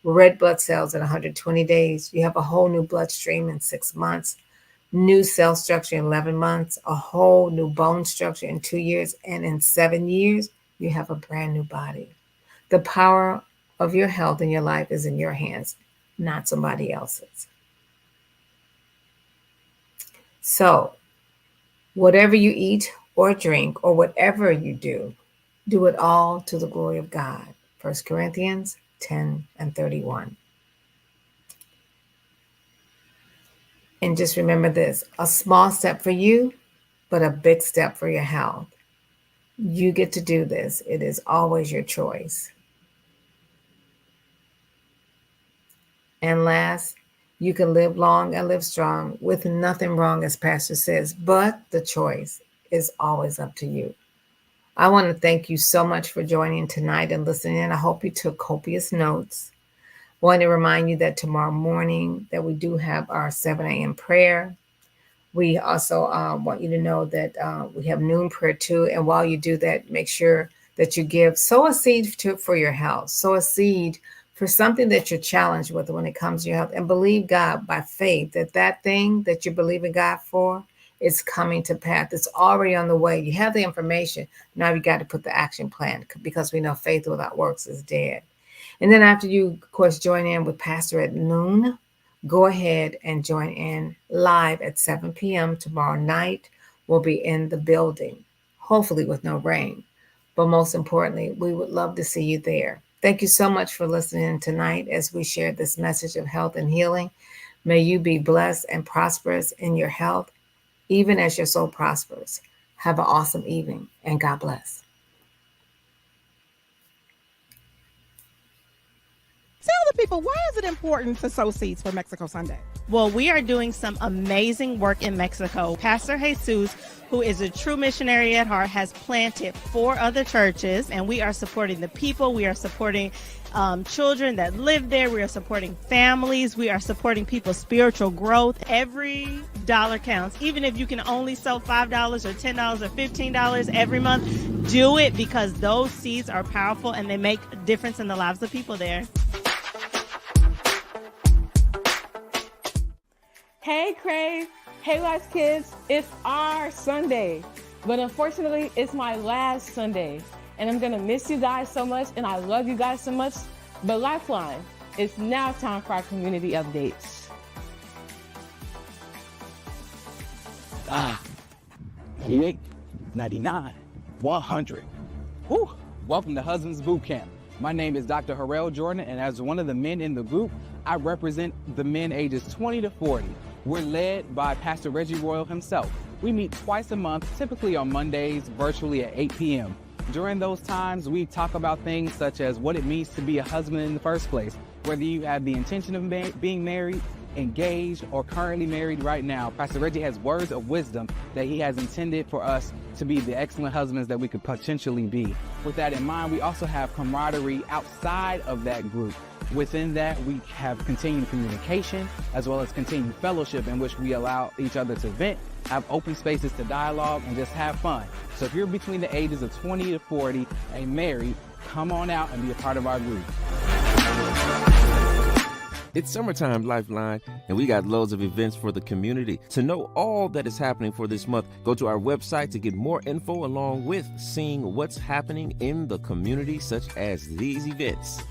red blood cells in 120 days. You have a whole new bloodstream in 6 months, new cell structure in 11 months, a whole new bone structure in 2 years, and in 7 years, you have a brand new body. The power of your health and your life is in your hands, not somebody else's. So, whatever you eat or drink or whatever you do it all to the glory of God. 1 Corinthians 10:31. And just remember this, a small step for you, but a big step for your health. You get to do this. It is always your choice. And last, you can live long and live strong with nothing wrong, as Pastor says, but the choice is always up to you. I want to thank you so much for joining tonight and listening. I hope you took copious notes. I want to remind you that tomorrow morning that we do have our 7 a.m. prayer. We also want you to know that we have noon prayer too. And while you do that, make sure that you sow a seed for your health. Sow a seed for something that you're challenged with when it comes to your health. And believe God by faith that thing that you believe in God for It's coming to pass. It's already on the way. You have the information. Now you got to put the action plan, because we know faith without works is dead. And then after you, of course, join in with Pastor at noon, go ahead and join in live at 7 p.m. tomorrow night. We'll be in the building, hopefully with no rain. But most importantly, we would love to see you there. Thank you so much for listening tonight as we share this message of health and healing. May you be blessed and prosperous in your health, even as your soul prospers. Have an awesome evening, and God bless. Tell the people, why is it important to sow seeds for Mexico Sunday? Well, we are doing some amazing work in Mexico. Pastor Jesus, who is a true missionary at heart, has planted 4 other churches, and we are supporting the people. We are supporting children that live there. We are supporting families. We are supporting people's spiritual growth. Every dollar counts. Even if you can only sow $5 or $10 or $15 every month, do it, because those seeds are powerful and they make a difference in the lives of people there. Hey, Crave. Hey, Life Kids. It's our Sunday. But unfortunately, it's my last Sunday. And I'm going to miss you guys so much. And I love you guys so much. But Lifeline, it's now time for our community updates. 88, 99, 100. Whew. Welcome to Husbands Boot Camp. My name is Dr. Harrell Jordan, and as one of the men in the group, I represent the men ages 20 to 40. We're led by Pastor Reggie Royal himself. We meet twice a month, typically on Mondays, virtually at 8 p.m. During those times, we talk about things such as what it means to be a husband in the first place, whether you have the intention of being married, engaged, or currently married right now. Pastor Reggie has words of wisdom that he has intended for us to be the excellent husbands that we could potentially be. With that in mind, we also have camaraderie outside of that group. Within that, we have continued communication as well as continued fellowship, in which we allow each other to vent, have open spaces to dialogue, and just have fun. So if you're between the ages of 20 to 40 and married, come on out and be a part of our group. It's summertime, Lifeline, and we got loads of events for the community. To know all that is happening for this month, go to our website to get more info, along with seeing what's happening in the community, such as these events.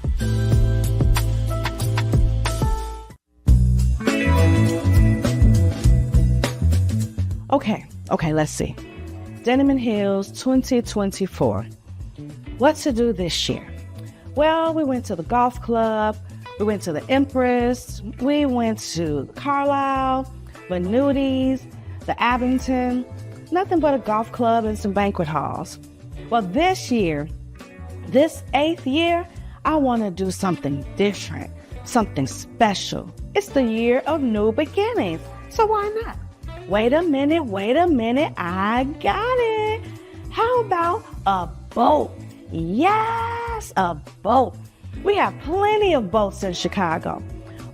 Okay, let's see. Denim Hills 2024. What to do this year? Well, we went to the golf club. We went to the Empress. We went to Carlisle, Benuti's, the Abington. Nothing but a golf club and some banquet halls. Well, this year, this 8th year, I want to do something different, something special. It's the year of new beginnings, so why not? Wait a minute, I got it. How about a boat? Yes, a boat. We have plenty of boats in Chicago.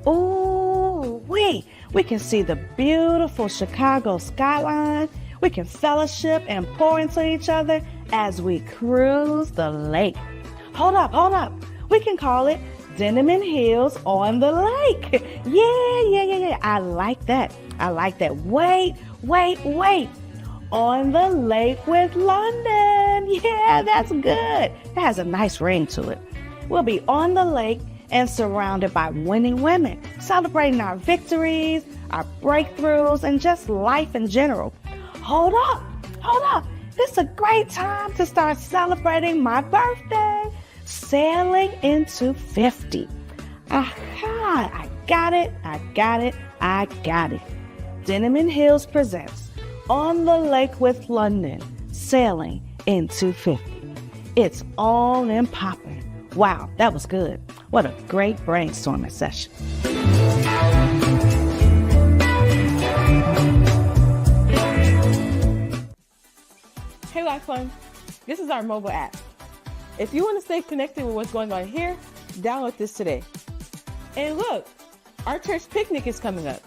Ooh, we can see the beautiful Chicago skyline. We can fellowship and pour into each other as we cruise the lake. Hold up. We can call it Denim Hills on the Lake. Yeah. I like that. Wait. On the lake with London. Yeah, that's good. It has a nice ring to it. We'll be on the lake and surrounded by winning women, celebrating our victories, our breakthroughs, and just life in general. Hold up. This is a great time to start celebrating my birthday. Sailing into 50. Aha, I got it. Denim Hills presents On the Lake with London, Sailing into 50. It's all in popping. Wow, that was good. What a great brainstorming session. Hey, Lifeline. This is our mobile app. If you want to stay connected with what's going on here, download this today. And look, our church picnic is coming up.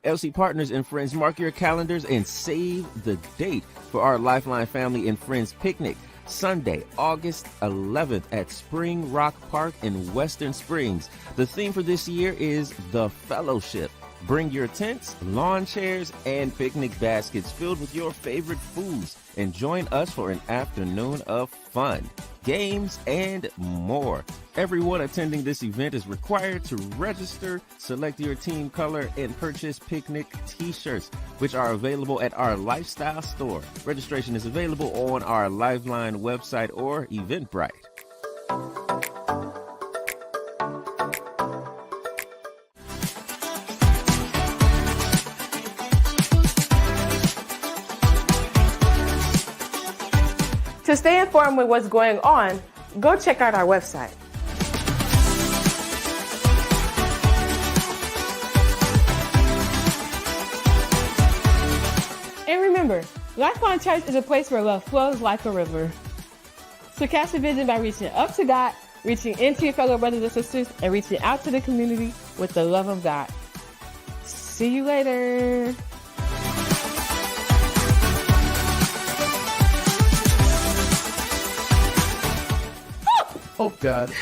LC partners and friends, mark your calendars and save the date for our Lifeline Family and Friends Picnic. Sunday, August 11th at Spring Rock Park in Western Springs. The theme for this year is The Fellowship. Bring your tents, lawn chairs, and picnic baskets filled with your favorite foods and join us for an afternoon of fun, games, and more. Everyone attending this event is required to register, select your team color, and purchase picnic t-shirts, which are available at our lifestyle store. Registration is available on our Lifeline website or Eventbrite. To stay informed with what's going on, go check out our website. And remember, Lifeline Church is a place where love flows like a river. So cast your vision by reaching up to God, reaching into your fellow brothers and sisters, and reaching out to the community with the love of God. See you later. Oh, God.